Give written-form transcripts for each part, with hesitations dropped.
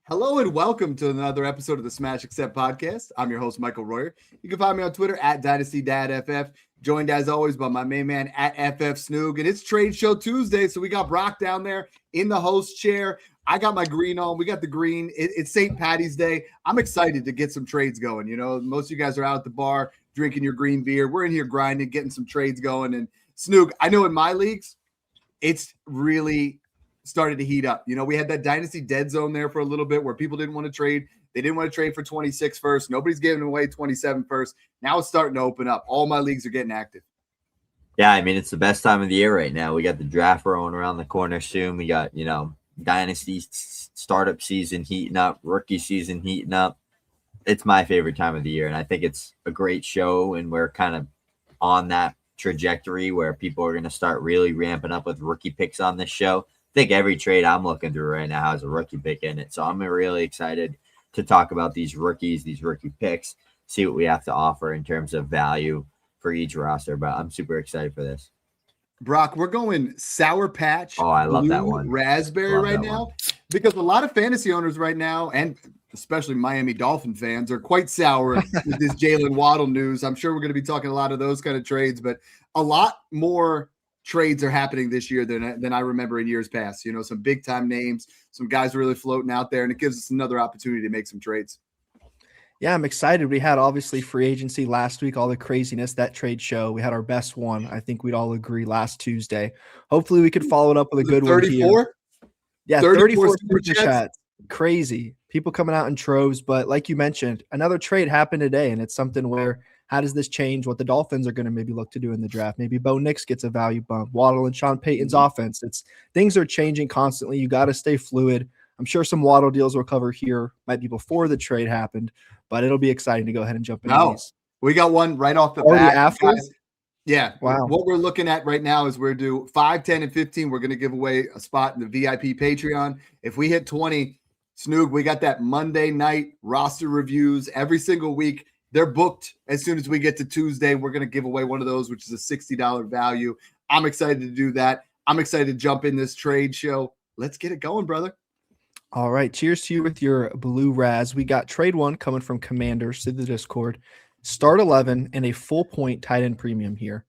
Hello and welcome to another episode of the Smash Accept podcast. I'm your host, Michael Royer. You can find me on Twitter at DynastyDadFF, joined as always by my main man at FFSnoog. And it's Trade Show Tuesday, so we got Brock down there in the host chair. I got my green on. We got the green. It's St. Patty's Day. I'm excited to get some trades going. You know, most of you guys are out at the bar drinking your green beer. We're in here grinding, getting some trades going. And Snoog, I know in my leagues, it's really started to heat up. You know, we had that Dynasty dead zone there for a little bit where people didn't want to trade. They didn't want to trade for 26 first. Nobody's giving away 27 first. Now it's starting to open up. All my leagues are getting active. Yeah, I mean, it's the best time of the year right now. We got the draft rolling around the corner soon. We got, Dynasty startup season heating up, rookie season heating up. It's my favorite time of the year, and I think it's a great show, and we're kind of on that trajectory where people are going to start really ramping up with rookie picks on this show. I think every trade I'm looking through right now has a rookie pick in it. So I'm really excited to talk about these rookies, these rookie picks, see what we have to offer in terms of value for each roster. But I'm super excited for this. Brock, we're going Sour Patch. Oh, I love that one. Raspberry right now because a lot of fantasy owners right now, and especially Miami Dolphin fans, are quite sour with this Jalen Waddle news. I'm sure we're going to be talking a lot of those kind of trades, but a lot more trades are happening this year than I remember in years past. You know, some big time names, some guys really floating out there, and it gives us another opportunity to make some trades. Yeah, I'm excited. We had obviously free agency last week, all the craziness, that trade show. We had our best one. I think we'd all agree last Tuesday. Hopefully we could follow it up with a good 34? One here. Yeah, 34 super chats. Crazy. People coming out in troves. But like you mentioned, another trade happened today, and it's something where how does this change what the Dolphins are going to maybe look to do in the draft? Maybe Bo Nix gets a value bump. Waddle and Sean Payton's offense. Things are changing constantly. You got to stay fluid. I'm sure some Waddle deals we'll cover here might be before the trade happened, but it'll be exciting to go ahead and jump into these. We got one right off the bat. After? Yeah. Wow. What we're looking at right now is we're due 5, 10, and 15. We're going to give away a spot in the VIP Patreon. If we hit 20, Snoog, we got that Monday night roster reviews every single week. They're booked as soon as we get to Tuesday. We're going to give away one of those, which is a $60 value. I'm excited to do that. I'm excited to jump in this trade show. Let's get it going, brother. All right. Cheers to you with your blue Raz. We got trade one coming from Commanders to the Discord. Start 11 and a full point tight end premium here.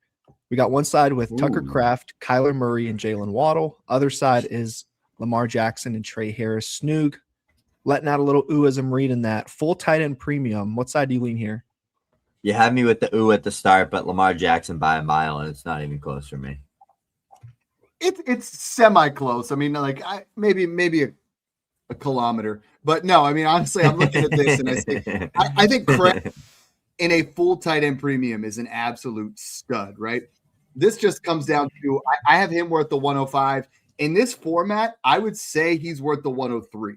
We got one side with Tucker Kraft, Kyler Murray, and Jalen Waddle. Other side is Lamar Jackson and Trey Harris. Snoog, letting out a little ooh as I'm reading that. Full tight end premium. What side do you lean here? You had me with the ooh at the start, but Lamar Jackson by a mile, and it's not even close for me. It's semi-close. I mean, like maybe a kilometer. But no, I mean, honestly, I'm looking at this and I say, I think Kraft in a full tight end premium is an absolute stud, right? This just comes down to, I have him worth the 105. In this format, I would say he's worth the 103.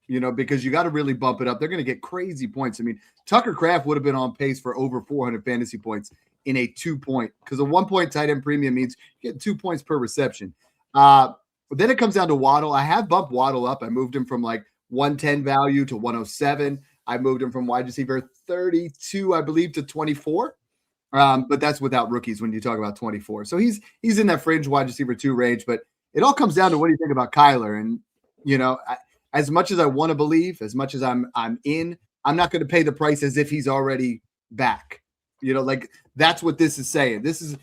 You know, because you got to really bump it up. They're going to get crazy points. I mean, Tucker Kraft would have been on pace for over 400 fantasy points in a 2-point, because a 1-point tight end premium means you get 2 points per reception. But then it comes down to Waddle. I have bumped Waddle up. I moved him from like 110 value to 107. I moved him from wide receiver 32, I believe, to 24. But that's without rookies when you talk about 24. So he's in that fringe wide receiver 2 range. But it all comes down to what do you think about Kyler? And, you know, as much as I want to believe, as much as I'm not going to pay the price as if he's already back. You know, like that's what this is saying. This is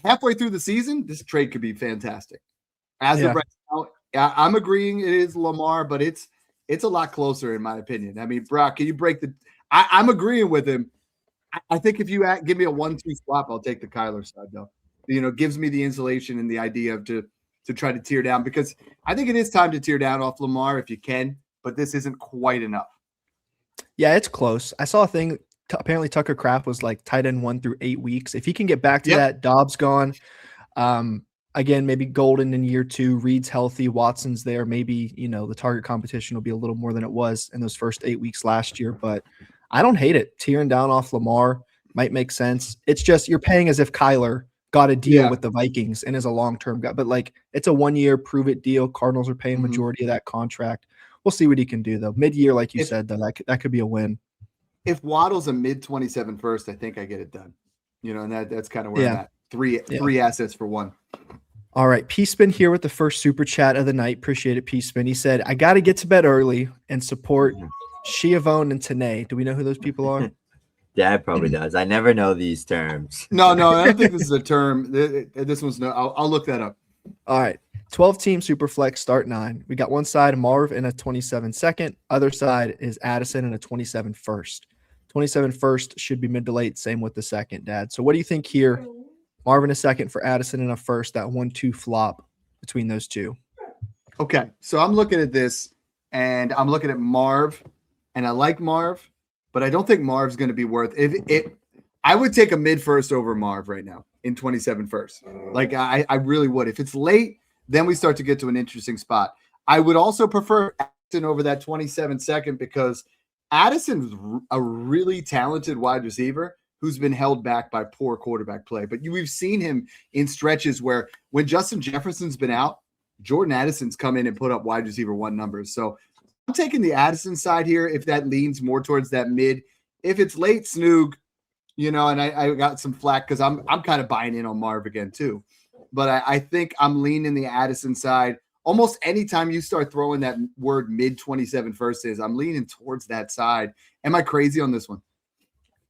halfway through the season. This trade could be fantastic. As of right now, I'm agreeing it is Lamar, but it's a lot closer in my opinion. I mean, Brock, can you break the? I'm agreeing with him. I think if you give me a 1-2 swap, I'll take the Kyler side though. You know, gives me the insulation and the idea of to try to tear down, because I think it is time to tear down off Lamar if you can, but this isn't quite enough. Yeah, it's close. I saw a thing. Apparently Tucker Kraft was like tight end 1 through 8 weeks. If he can get back to that, Dobbs gone. Again, maybe Golden in year 2, Reed's healthy, Watson's there. Maybe, you know, the target competition will be a little more than it was in those first 8 weeks last year, but I don't hate it. Tearing down off Lamar might make sense. It's just you're paying as if Kyler got a deal with the Vikings and is a long-term guy, but like it's a 1-year prove it deal. Cardinals are paying majority of that contract. We'll see what he can do though. Mid-year, like you said, though, that could be a win. If Waddle's a mid-27 first, I think I get it done. You know, and that's kind of where I'm at. Three assets for one. All right. P-Spin here with the first super chat of the night. Appreciate it, P-Spin. He said, I got to get to bed early and support Shiavone and Tanae. Do we know who those people are? Dad probably does. I never know these terms. No, I don't think this is a term. This one's no. I'll look that up. All right. 12-team Superflex start 9. We got one side Marv in a 27 second. Other side is Addison in a 27 first. 27 first should be mid to late. Same with the second, Dad. So what do you think here? Marv in a second for Addison in a first. That 1-2 flop between those two. Okay, so I'm looking at this, and I'm looking at Marv, and I like Marv, but I don't think Marv's going to be worth it. I would take a mid first over Marv right now in 27 first. Like I really would. If it's late, then we start to get to an interesting spot. I would also prefer Addison over that 27 second because Addison's a really talented wide receiver who's been held back by poor quarterback play. But we've seen him in stretches where when Justin Jefferson's been out, Jordan Addison's come in and put up wide receiver 1 numbers. So I'm taking the Addison side here if that leans more towards that mid. If it's late, Snoog, and I got some flack because I'm kind of buying in on Marv again too. But I think I'm leaning the Addison side. Almost anytime you start throwing that word mid 27 first I'm leaning towards that side. Am I crazy on this one?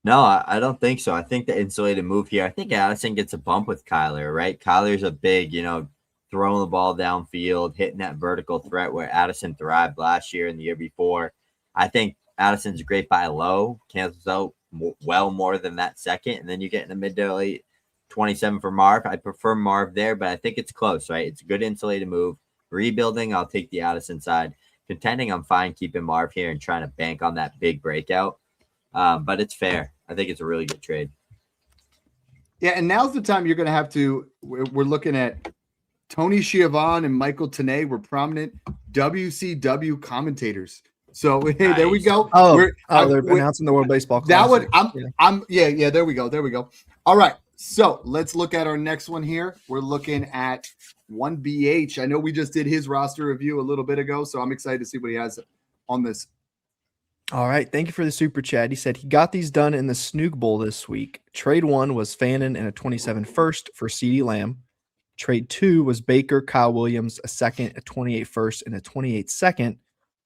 No, I don't think so. I think the insulated move here, I think Addison gets a bump with Kyler, right? Kyler's a big, throwing the ball downfield, hitting that vertical threat where Addison thrived last year and the year before. I think Addison's a great buy low, cancels out well more than that second, and then you get in the mid to late 27 for Marv. I prefer Marv there, but I think it's close, right? It's a good insulated move. Rebuilding, I'll take the Addison side. Contending, I'm fine keeping Marv here and trying to bank on that big breakout. But it's fair. I think it's a really good trade. Yeah, and now's the time you're going to have to – we're looking at Tony Schiavone and Michael Tanay were prominent WCW commentators. So hey, Nice. There we go. They're announcing the World Baseball Classic. That one, there we go. All right, so let's look at our next one here. We're looking at 1BH. I know we just did his roster review a little bit ago, so I'm excited to see what he has on this. All right. Thank you for the super chat. He said he got these done in the Snoog Bowl this week. Trade 1 was Fannin and a 27 first for CeeDee Lamb. Trade 2 was Baker, Kyle Williams, a second, a 28 first, and a 28 second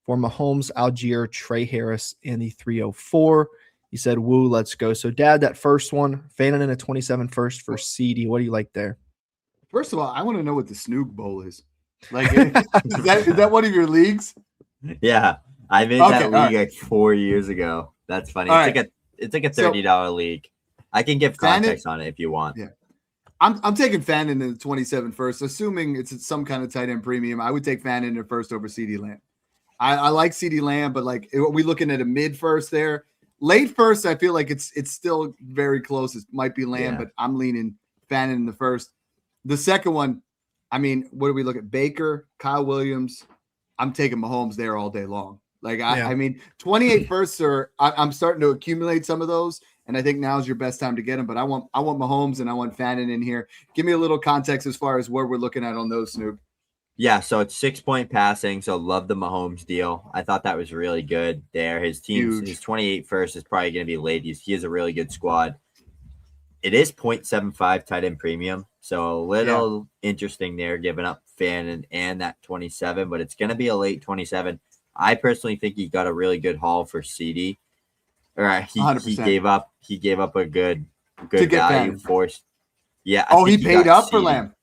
for Mahomes, Algier, Trey Harris, and the 304. He said, woo, let's go. So, Dad, that first one, Fannin and a 27 first for CeeDee. What do you like there? First of all, I want to know what the Snoog Bowl is. Like, is that one of your leagues? Yeah. I made that league like 4 years ago. That's funny. It's like a $30 league. I can give context on it if you want. Yeah. I'm taking Fannin in the 27 first, assuming it's some kind of tight end premium. I would take Fannin in the first over CeeDee Lamb. I like CeeDee Lamb, but like, are we looking at a mid first there? Late first, I feel like it's still very close. It might be Lamb, but I'm leaning Fannin in the first. The second one, I mean, what do we look at? Baker, Kyle Williams. I'm taking Mahomes there all day long. Like, I mean, 28 firsts I'm starting to accumulate some of those, and I think now's your best time to get them. But I want Mahomes and I want Fannin in here. Give me a little context as far as where we're looking at on those, Snoog. Yeah, so it's 6-point passing, so love the Mahomes deal. I thought that was really good there. His team, his 28 first is probably going to be late. He has a really good squad. It is 0.75 tight end premium, so a little interesting there, giving up Fannin and that 27, but it's going to be a late 27. I personally think he got a really good haul for CeeDee. He gave up a good value for. Yeah. He paid up for Lamb.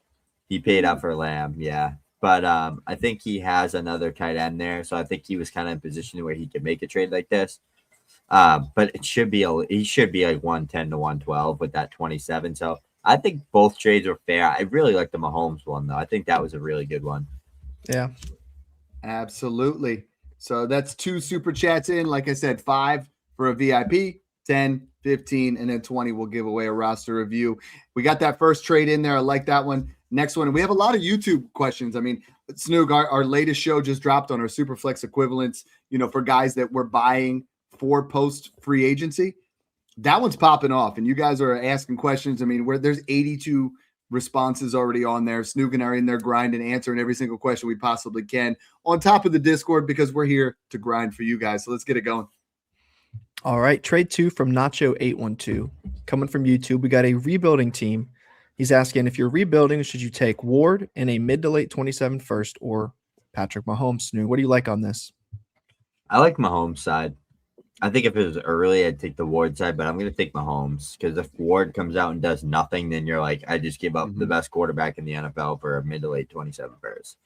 He paid up for Lamb. Yeah, but I think he has another tight end there, so I think he was kind of in a position where he could make a trade like this. But he should be like 110 to 112 with that 27. So I think both trades are fair. I really like the Mahomes one though. I think that was a really good one. Yeah, absolutely. So that's 2 super chats in. Like I said, 5 for a VIP, 10, 15, and then 20 will give away a roster review. We got that first trade in there. I like that one. Next one. We have a lot of YouTube questions. I mean, Snoog, our latest show just dropped on our Superflex equivalents, for guys that we're buying for post free agency. That one's popping off, and you guys are asking questions. I mean, there's 82 responses already on there. Snoog and I are in there grinding, answering every single question we possibly can on top of the Discord because we're here to grind for you guys. So let's get it going. All right. Trade 2 from Nacho812. Coming from YouTube, we got a rebuilding team. He's asking, if you're rebuilding, should you take Ward in a mid to late 27 first or Patrick Mahomes? Snoog, what do you like on this? I like Mahomes' side. I think if it was early, I'd take the Ward side, but I'm going to take Mahomes because if Ward comes out and does nothing, then you're like, I just give up the best quarterback in the NFL for a mid to late 27 first.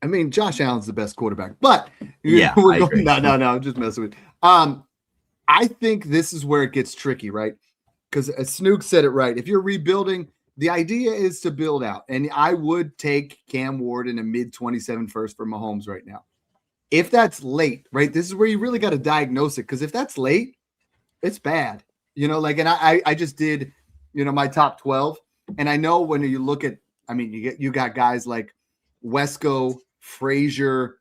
I mean, Josh Allen's the best quarterback, but yeah, we're going, no, I'm just messing with. I think this is where it gets tricky, right? Because Snoog said it right. If you're rebuilding, the idea is to build out, and I would take Cam Ward in a mid 27 first for Mahomes right now. If that's late, right, this is where you really got to diagnose it. Because if that's late, it's bad. And I just did, my top 12. And I know when you look at, I mean, you got guys like Wesco, Frazier,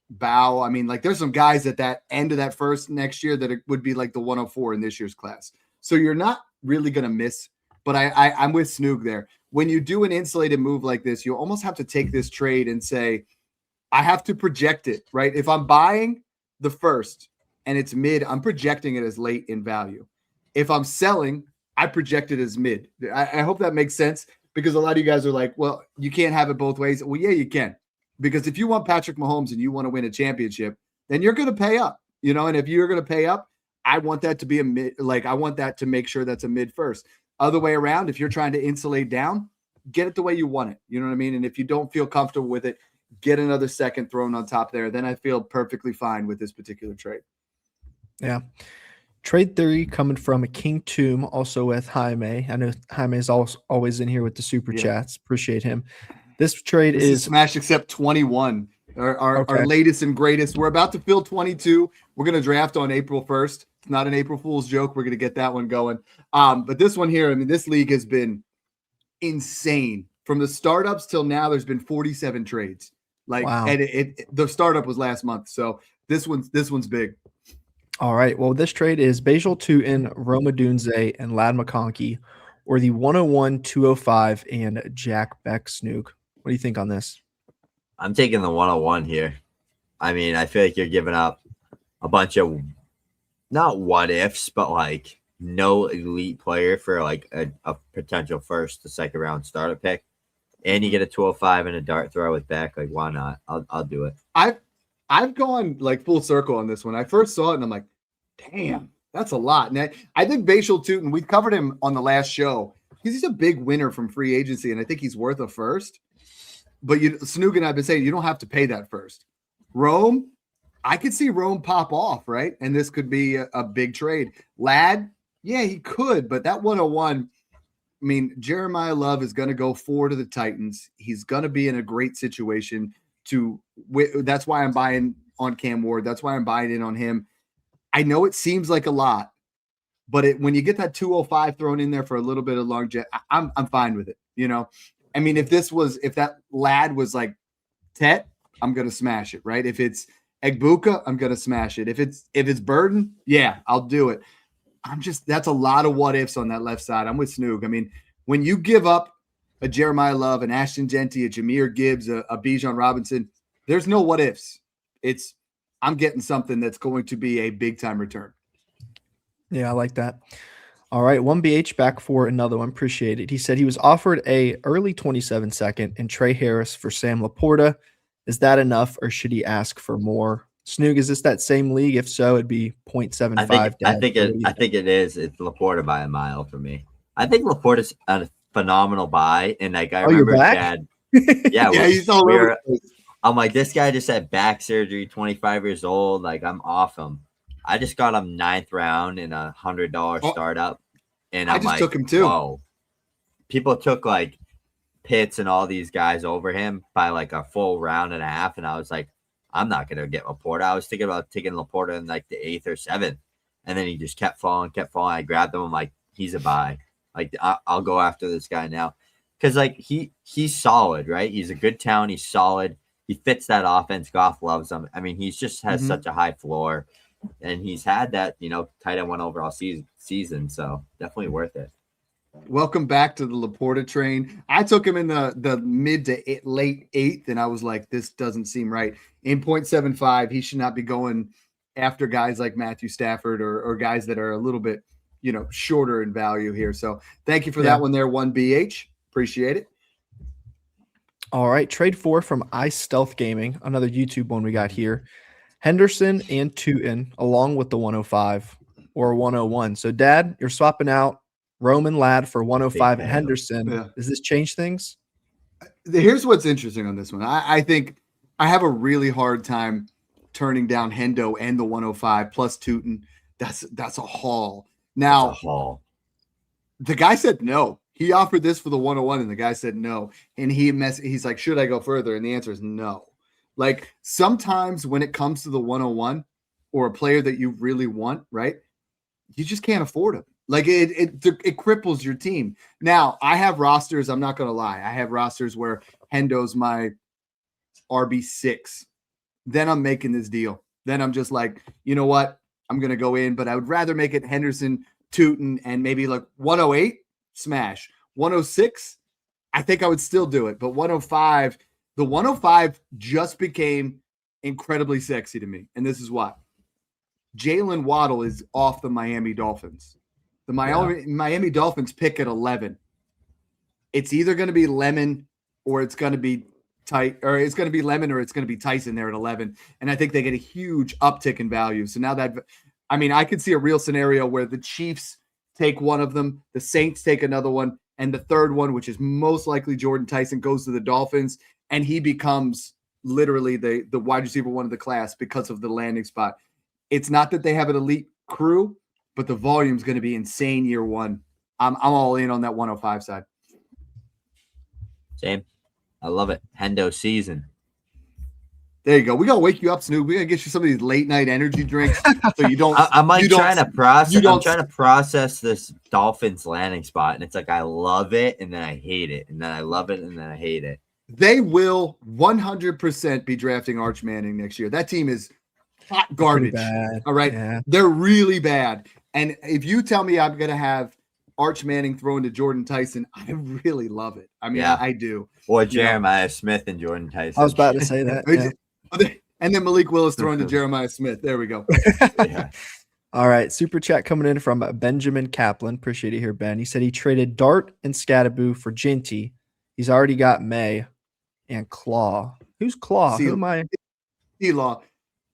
Bow. I mean, like there's some guys at that end of that first next year that it would be like the 104 in this year's class. So you're not really going to miss. But I'm with Snoog there. When you do an insulated move like this, you almost have to take this trade and say, I have to project it, right? If I'm buying the first and it's mid, I'm projecting it as late in value. If I'm selling, I project it as mid. I hope that makes sense because a lot of you guys are like, well, you can't have it both ways. Well, yeah, you can. Because if you want Patrick Mahomes and you want to win a championship, then you're going to pay up, and if you're going to pay up, I want that to be a mid. Like I want that to make sure that's a mid first. Other way around, if you're trying to insulate down, get it the way you want it. You know what I mean? And if you don't feel comfortable with it, get another second thrown on top there. Then I feel perfectly fine with this particular trade. Yeah. Trade theory coming from a King Tomb, also with Jaime. I know Jaime is always in here with the super chats. Appreciate him. This trade is Smash Accept 21, our latest and greatest. We're about to fill 22. We're going to draft on April 1st. It's not an April Fool's joke. We're going to get that one going. But this one here, I mean, this league has been insane. From the startups till now, there's been 47 trades. Wow. And the startup was last month. So this one's big. All right. Well, this trade is Bajal Tutin, Roma Dunze, and Lad McConkey, or the 101, 205, and Jack Beck Snoog. What do you think on this? I'm taking the 101 here. I mean, I feel like you're giving up a bunch of not what ifs, but like no elite player for like a potential first to second round starter pick. And you get a 205 and a dart throw with Beck. Like, why not? I'll do it. I've gone like full circle on this one. I first saw it and I'm like, damn, that's a lot. And I think Bajal Tutin, we covered him on the last show because he's a big winner from free agency, and I think he's worth a first. But Snoog and I have been saying you don't have to pay that first. Rome, I could see Rome pop off, right? And this could be a big trade. Lad, yeah, he could, but that 101, I mean, Jeremiah Love is going to go 4 to the Titans. He's going to be in a great situation that's why I'm buying on Cam Ward. That's why I'm buying in on him. I know it seems like a lot, but when you get that 205 thrown in there for a little bit of long jet, I'm fine with it. I mean, if that Lad was like Tet, I'm going to smash it, right? If it's Egbuka, I'm going to smash it. If it's Burden, yeah, I'll do it. That's a lot of what ifs on that left side. I'm with Snoog. I mean, when you give up a Jeremiah Love, an Ashton Genty, a Jahmyr Gibbs, a Bijan Robinson, there's no what ifs. I'm getting something that's going to be a big time return. Yeah, I like that. All right, 1BH back for another one. Appreciate it. He said he was offered a early 27 second and Trey Harris for Sam Laporta. Is that enough, or should he ask for more? Snoog, is this that same league? If so, it'd be 0.75. I think it is. It's Laporta by a mile for me. I think Laporta's a phenomenal buy, and like I remember Chad. Yeah, he's all over. I'm like, this guy just had back surgery, 25 years old. Like, I'm off him. I just got him 9th round in a $100 startup, and I just took him too. Whoa. People took like Pitts and all these guys over him by like a full round and a half, and I was like, I'm not gonna get Laporta. I was thinking about taking Laporta in like the 8th or 7th, and then he just kept falling. I grabbed him. I'm like, he's a buy. Like, I'll go after this guy now, because like he's solid, right? He's a good talent. He's solid. He fits that offense. Goff loves him. I mean, he just has such a high floor, and he's had that, tight end 1 overall season. So definitely worth it. Welcome back to the Laporta train. I took him in the mid to late 8th, and I was like, this doesn't seem right. In 0.75, he should not be going after guys like Matthew Stafford or guys that are a little bit shorter in value here. So thank you for that one there, 1BH. Appreciate it. All right. Trade 4 from Ice Stealth Gaming, another YouTube one we got here. Henderson and Tootin along with the 105 or 101. So, Dad, you're swapping out Roman Ladd for 105 Henderson. Yeah. Does this change things? Here's what's interesting on this one. I think I have a really hard time turning down Hendo and the 105 plus Tootin. That's a haul. Now, that's a haul. The guy said no. He offered this for the 101, and the guy said no. And he's like, should I go further? And the answer is no. Like, sometimes when it comes to the 101 or a player that you really want, right, you just can't afford him. Like, it cripples your team. Now, I have rosters, I'm not going to lie. I have rosters where Hendo's my RB6. Then I'm making this deal. Then I'm just like, you know what? I'm going to go in, but I would rather make it Henderson, Tootin, and maybe like 108, smash. 106, I think I would still do it. But 105, the 105 just became incredibly sexy to me. And this is why. Jalen Waddle is off the Miami Dolphins. The Miami Dolphins pick at 11. It's either going to be Lemon or it's going to be it's going to be Lemon or it's going to be Tyson there at 11. And I think they get a huge uptick in value. So now that, I could see a real scenario where the Chiefs take one of them, the Saints take another one, and the third one, which is most likely Jordan Tyson, goes to the Dolphins, and he becomes literally the wide receiver one of the class because of the landing spot. It's not that they have an elite crew, but the volume's going to be insane year one. I'm all in on that 105 side. Same. I love it. Hendo season. There you go. We got to wake you up, Snoog. We got to get you some of these late night energy drinks so you don't. I'm trying to process this Dolphins landing spot, and it's like I love it, and then I hate it, and then I love it, and then I hate it. They will 100% be drafting Arch Manning next year. That team is hot garbage. All right, They're really bad. And if you tell me I'm going to have Arch Manning thrown to Jordan Tyson, I really love it. I do. Or Jeremiah Smith and Jordan Tyson. I was about to say that. Yeah. And then Malik Willis thrown to Jeremiah Smith. There we go. Yeah. All right. Super chat coming in from Benjamin Kaplan. Appreciate it here, Ben. He said he traded Dart and Scattaboo for Ginty. He's already got May and Claw. Who's Claw? Who am I? T-Law.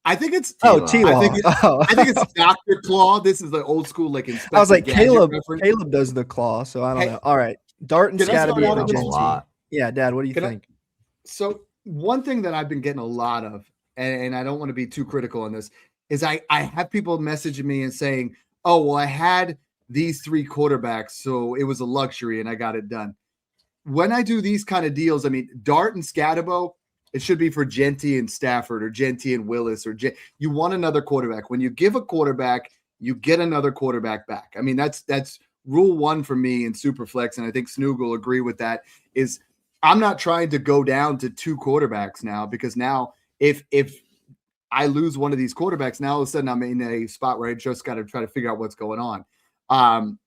I think it's T-Law. I think it's Dr. Claw. This is the old school like Inspector I was like Caleb. Reference. Caleb does the claw, so I don't know. All right, Dart and Scattaboo and a lot. Yeah, Dad, what do you think? So one thing that I've been getting a lot of, and I don't want to be too critical on this, is I have people messaging me and saying, "Oh, well, I had these 3 quarterbacks, so it was a luxury, and I got it done." When I do these kind of deals, Dart and Scatterbo, it should be for Genty and Stafford or Genty and Willis you want another quarterback. When you give a quarterback, you get another quarterback back. That's rule 1 for me in Superflex, and I think Snoog will agree with that, is I'm not trying to go down to 2 quarterbacks now, because now if I lose one of these quarterbacks, now all of a sudden I'm in a spot where I just got to try to figure out what's going on.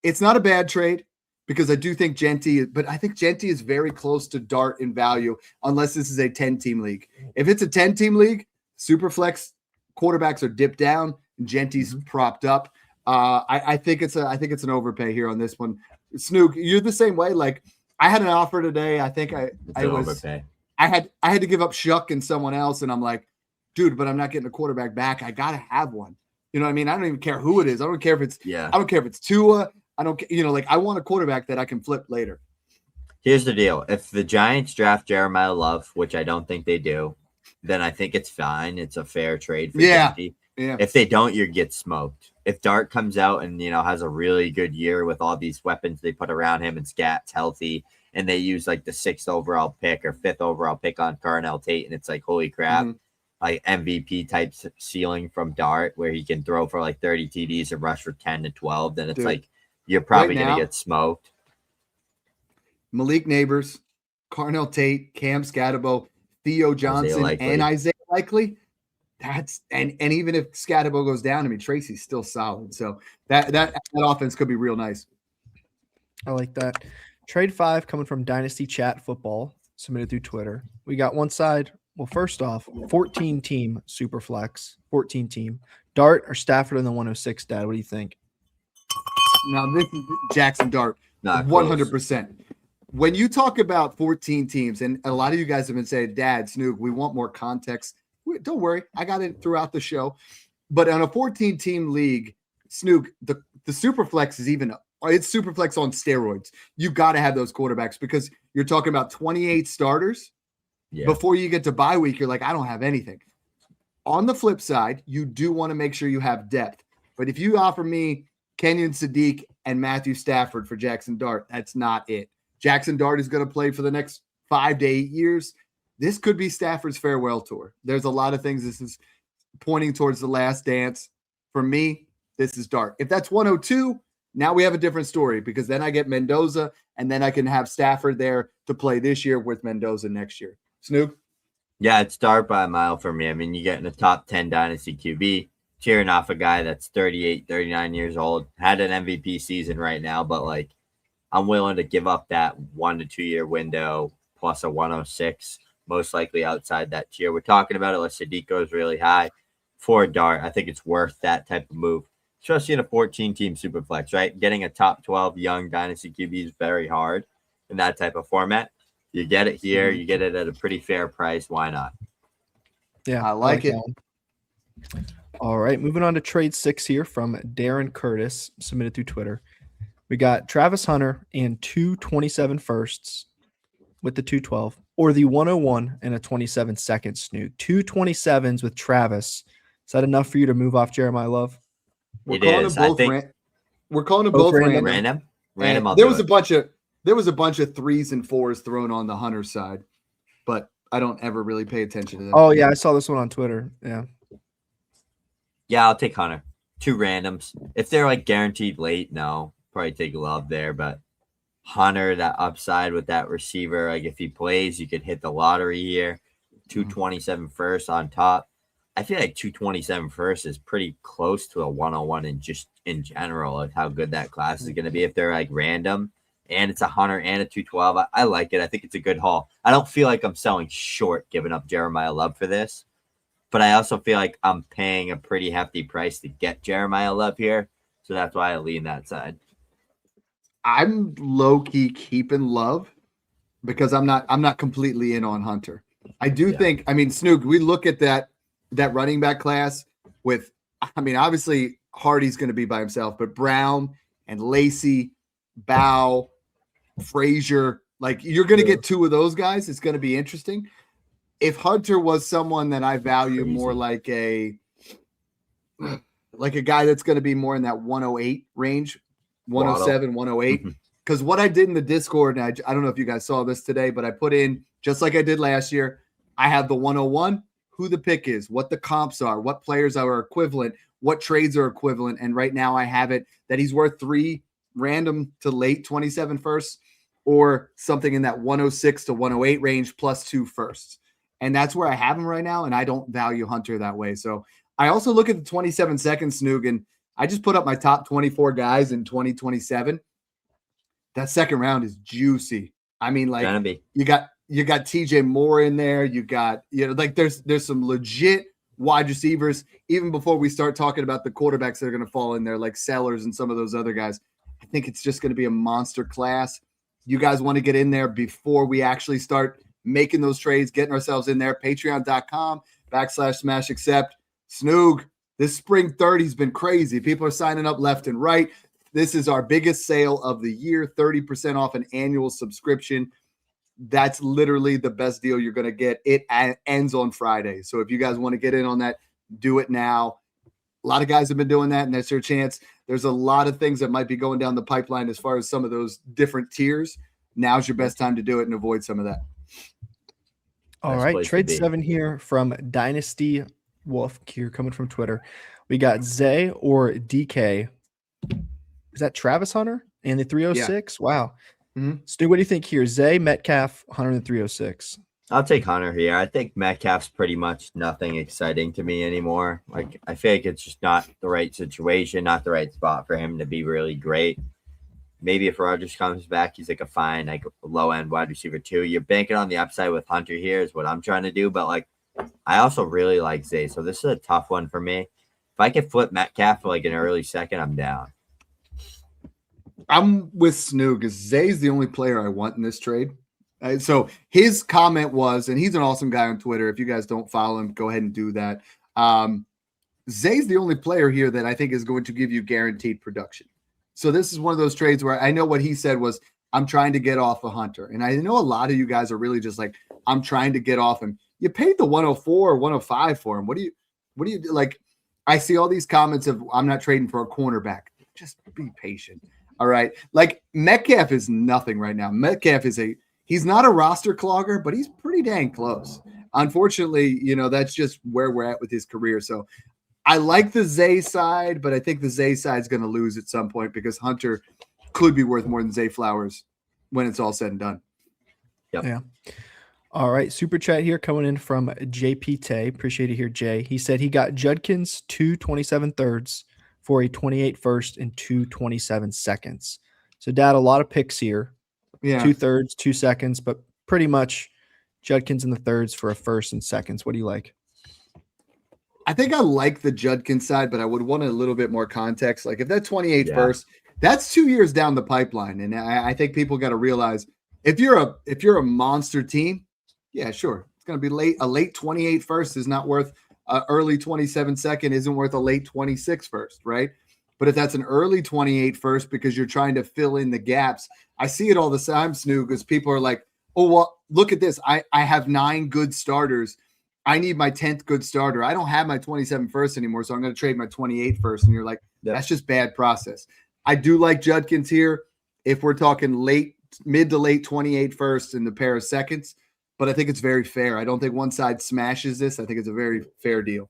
It's not a bad trade, because I do think but I think Genty is very close to Dart in value, unless this is a 10-team league. If it's a 10-team league, Superflex quarterbacks are dipped down, and Genty's propped up. I think it's an overpay here on this one. Snoog, you're the same way. Like, I had an offer today. I think I had to give up Shuck and someone else, and I'm like, dude, but I'm not getting a quarterback back. I gotta have one. You know what I mean? I don't even care who it is. I don't care if it's I don't care if it's Tua. I don't, I want a quarterback that I can flip later. Here's the deal. If the Giants draft Jeremiah Love, which I don't think they do, then I think it's fine. It's a fair trade for Genty. Yeah. If they don't, you get smoked. If Dart comes out and, has a really good year with all these weapons they put around him and Scat's healthy, and they use like the 6th overall pick or 5th overall pick on Carnell Tate, and it's like, holy crap, like MVP type ceiling from Dart where he can throw for like 30 TDs and rush for 10 to 12, then it's like, you're probably going to get smoked. Malik Neighbors, Carnell Tate, Cam Scatterbo, Theo Johnson, and Isaiah Likely. And even if Scatterbo goes down, Tracy's still solid. So that offense could be real nice. I like that. Trade 5 coming from Dynasty Chat Football, submitted through Twitter. We got one side. Well, first off, 14-team Superflex, 14-team. Dart or Stafford in the 106, Dad? What do you think? Now this is Jackson Dart, Not 100%. When you talk about 14 teams, and a lot of you guys have been saying, Dad, Snoog, we want more context. Don't worry, I got it throughout the show. But on a 14-team league, Snoog, the Superflex is it's Superflex on steroids. You got to have those quarterbacks because you're talking about 28 starters. Yeah. Before you get to bye week, you're like, I don't have anything. On the flip side, you do want to make sure you have depth. But if you offer me Kenyon Sadiq and Matthew Stafford for Jackson Dart, that's not it. Jackson Dart is going to play for the next 5 to 8 years. This could be Stafford's farewell tour. There's a lot of things. This is pointing towards the last dance. For me, this is Dart. If that's 102, now we have a different story because then I get Mendoza and then I can have Stafford there to play this year with Mendoza next year. Snoog? Yeah, it's Dart by a mile for me. I mean, you get in a top 10 Dynasty QB, cheering off a guy that's 38, 39 years old, had an MVP season right now, but like I'm willing to give up that 1 to 2 year window plus a 106, most likely outside that tier. We're talking about it. Unless Sadiq goes really high for a Dart, I think it's worth that type of move, especially in a 14-team Superflex, right? Getting a top 12 young Dynasty QB is very hard in that type of format. You get it here. You get it at a pretty fair price. Why not? Yeah, I like it. All right, moving on to trade 6 here from Darren Curtis, submitted through Twitter. We got Travis Hunter and 227 firsts with the 212, or the 101 and a 27 second Snoog. 227s with Travis. Is that enough for you to move off Jeremiah Love? We're calling them both random. There was a bunch of 3s and 4s thrown on the Hunter side, but I don't ever really pay attention to them. Oh yeah, I saw this one on Twitter. Yeah, I'll take Hunter. 2 randoms. If they're like guaranteed late, no, probably take Love there. But Hunter, that upside with that receiver, like if he plays, you could hit the lottery here. 227 first on top. I feel like 227 first is pretty close to a 101 and just in general of how good that class is going to be if they're like random. And it's a Hunter and a 212. I like it. I think it's a good haul. I don't feel like I'm selling short giving up Jeremiah Love for this. But I also feel like I'm paying a pretty hefty price to get Jeremiah Love here. So that's why I lean that side. I'm low-key keeping Love because I'm not completely in on Hunter. I do think, Snoog, we look at that running back class with, obviously Hardy's going to be by himself, but Brown and Lacey, Bow, Frazier, like you're going to get 2 of those guys. It's going to be interesting. If Hunter was someone that I value more like a guy that's going to be more in that 108 range, 107, 108. Because what I did in the Discord, and I don't know if you guys saw this today, but I put in, just like I did last year, I have the 101, who the pick is, what the comps are, what players are equivalent, what trades are equivalent. And right now I have it that he's worth 3 random to late 27 firsts or something in that 106 to 108 range plus 2 firsts. And that's where I have him right now. And I don't value Hunter that way. So I also look at the 27 seconds, Snoog, and I just put up my top 24 guys in 2027. That second round is juicy. You got TJ Moore in there. You got, there's some legit wide receivers, even before we start talking about the quarterbacks that are going to fall in there, like Sellers and some of those other guys. I think it's just going to be a monster class. You guys want to get in there before we actually start making those trades, getting ourselves in there. Patreon.com/smash accept. Snoog, this spring 30 has been crazy. People are signing up left and right. This is our biggest sale of the year, 30% off an annual subscription. That's literally the best deal you're going to get. It ends on Friday. So if you guys want to get in on that, do it now. A lot of guys have been doing that, and that's your chance. There's a lot of things that might be going down the pipeline as far as some of those different tiers. Now's your best time to do it and avoid some of that. All right, trade 7 here from Dynasty Wolf here coming from Twitter. We got Zay or DK. Is that Travis Hunter and the 306? Yeah. Wow. Stu, what do you think here? Zay, Metcalf, Hunter, and 306. I'll take Hunter here. I think Metcalf's pretty much nothing exciting to me anymore. Like, I feel like it's just not the right situation, not the right spot for him to be really great. Maybe if Rodgers comes back, he's like a fine, like low-end wide receiver too. You're banking on the upside with Hunter here is what I'm trying to do. But, like, I also really like Zay. So this is a tough one for me. If I could flip Metcalf for like an early second, I'm down. I'm with Snoog because Zay's the only player I want in this trade. So his comment was, and he's an awesome guy on Twitter. If you guys don't follow him, go ahead and do that. Zay's the only player here that I think is going to give you guaranteed production. So this is one of those trades where I know what he said was, I'm trying to get off a Hunter. And I know a lot of you guys are really just like, I'm trying to get off him. You paid the 104 or 105 for him. What do you do? Like, I see all these comments of, I'm not trading for a cornerback. Just be patient. All right. Like Metcalf is nothing right now. Metcalf is he's not a roster clogger, but he's pretty dang close. Unfortunately, that's just where we're at with his career. So I like the Zay side, but I think the Zay side is going to lose at some point because Hunter could be worth more than Zay Flowers when it's all said and done. Yep. Yeah. All right. Super chat here coming in from JP Tay. Appreciate it here, Jay. He said he got Judkins 2 27 thirds for a 28 first and 2 27 seconds. So, Dad, a lot of picks here. Yeah. 2 thirds, 2 seconds, but pretty much Judkins in the thirds for a first and seconds. What do you like? I think I like the Judkins side, but I would want a little bit more context. Like if that 28 first, that's 2 years down the pipeline. And I think people got to realize if you're a monster team, yeah, sure. It's going to be late. A late 28 first is not worth early 27 second isn't worth a late 26 first, right? But if that's an early 28 first because you're trying to fill in the gaps, I see it all the time, Snoog, because people are like, oh, well, look at this. I have 9 good starters. I need my 10th good starter. I don't have my 27 first anymore, so I'm going to trade my 28 first. And you're like, that's just bad process. I do like Judkins here if we're talking mid to late 28 first in the pair of seconds, but I think it's very fair. I don't think one side smashes this. I think it's a very fair deal.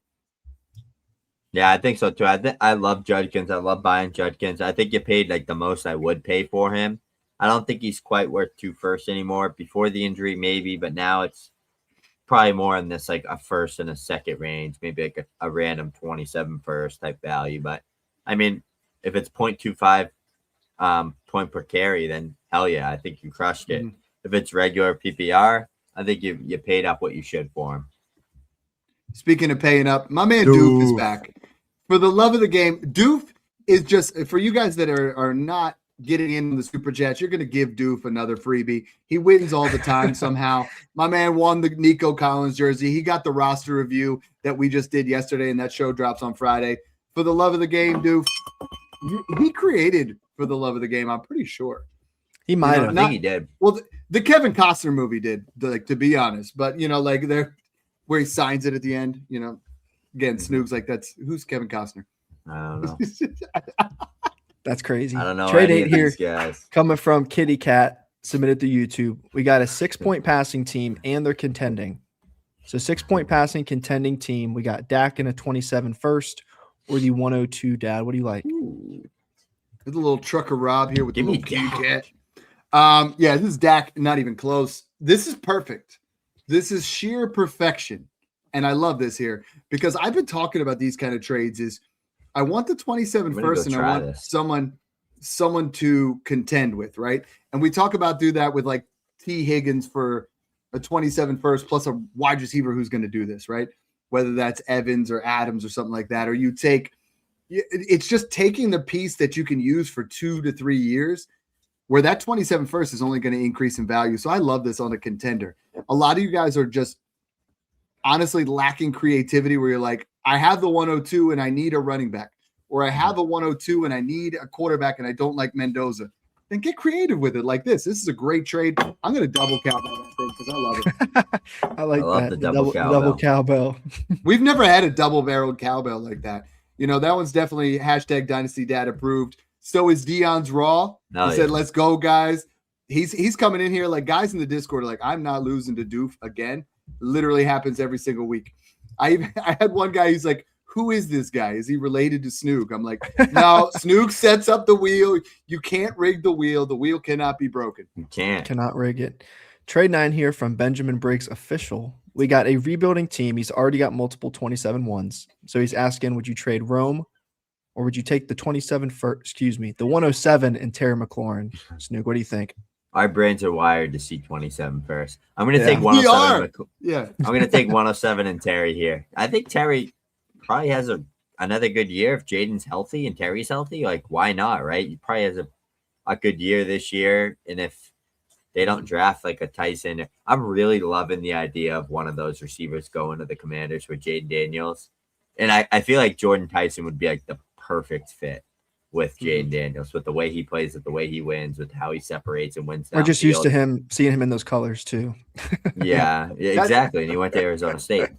Yeah, I think so too. I love Judkins. I love buying Judkins. I think you paid like the most I would pay for him. I don't think he's quite worth 2 firsts anymore. Before the injury, maybe, but now it's probably more in this like a first and a second range, maybe like a random 27 first type value. But I mean, if it's 0.25 point per carry, then hell yeah, I think you crushed it. Mm-hmm. If it's regular PPR, I think you paid up what you should for him. Speaking of paying up, my man Doof is back. For the love of the game, Doof is just, for you guys that are not getting in the super chats, you're going to give Doof another freebie. He wins all the time somehow. My man won the Nico Collins jersey. He got the roster review that we just did yesterday, and that show drops on Friday. For the love of the game, Doof, he created For the Love of the Game, I'm pretty sure. He might have. I think he did. Well, the Kevin Costner movie did, like, to be honest. But, like there, where he signs it at the end, again, Snoog's like, who's Kevin Costner? I don't know. That's crazy. I don't know. Trade 8 here guys. Coming from Kitty Cat, submitted to YouTube. We got a 6-point passing team, and they're contending. So 6-point passing contending team. We got Dak in a 27 first or the 102, Dad. What do you like? Ooh. There's a little trucker Rob here with Give the me little Dak. Yeah, this is Dak, not even close. This is perfect. This is sheer perfection. And I love this here because I've been talking about these kind of trades is I want the 27 first and I want someone to contend with, right? And we talk about do that with like T. Higgins for a 27 first plus a wide receiver who's going to do this, right? Whether that's Evans or Adams or something like that, or you take it's just taking the piece that you can use for 2 to 3 years where that 27 first is only going to increase in value. So I love this on a contender. A lot of you guys are just honestly lacking creativity where you're like, I have the 102 and I need a running back, or I have a 102 and I need a quarterback and I don't like Mendoza. Then get creative with it like this. This is a great trade. I'm going to double cowbell that thing because I love it. I love that. The double cowbell. We've never had a double-barreled cowbell like that. That one's definitely #DynastyDad approved. So is Dion's Raw. He said, let's go, guys. He's coming in here like guys in the Discord are like, I'm not losing to Doof again. Literally happens every single week. I had one guy who's like, who is this guy? Is he related to Snoog? I'm like, no, Snoog sets up the wheel. You can't rig the wheel. The wheel cannot be broken. You can't. Cannot rig it. Trade 9 here from Benjamin Briggs Official. We got a rebuilding team. He's already got multiple 27 ones. So he's asking, would you trade Rome or would you take the 107 and Terry McLaurin? Snoog, what do you think? Our brains are wired to see 27 first. I'm going to take 107. Yeah. I'm going to take 107 and Terry here. I think Terry probably has another good year if Jaden's healthy and Terry's healthy. Like, why not, right? He probably has a good year this year. And if they don't draft like a Tyson, I'm really loving the idea of one of those receivers going to the Commanders with Jaden Daniels. And I feel like Jordan Tyson would be like the perfect fit with Jaden Daniels, with the way he plays, with the way he wins, with how he separates and wins. We're just used to seeing him in those colors too. Yeah, exactly. And he went to Arizona State.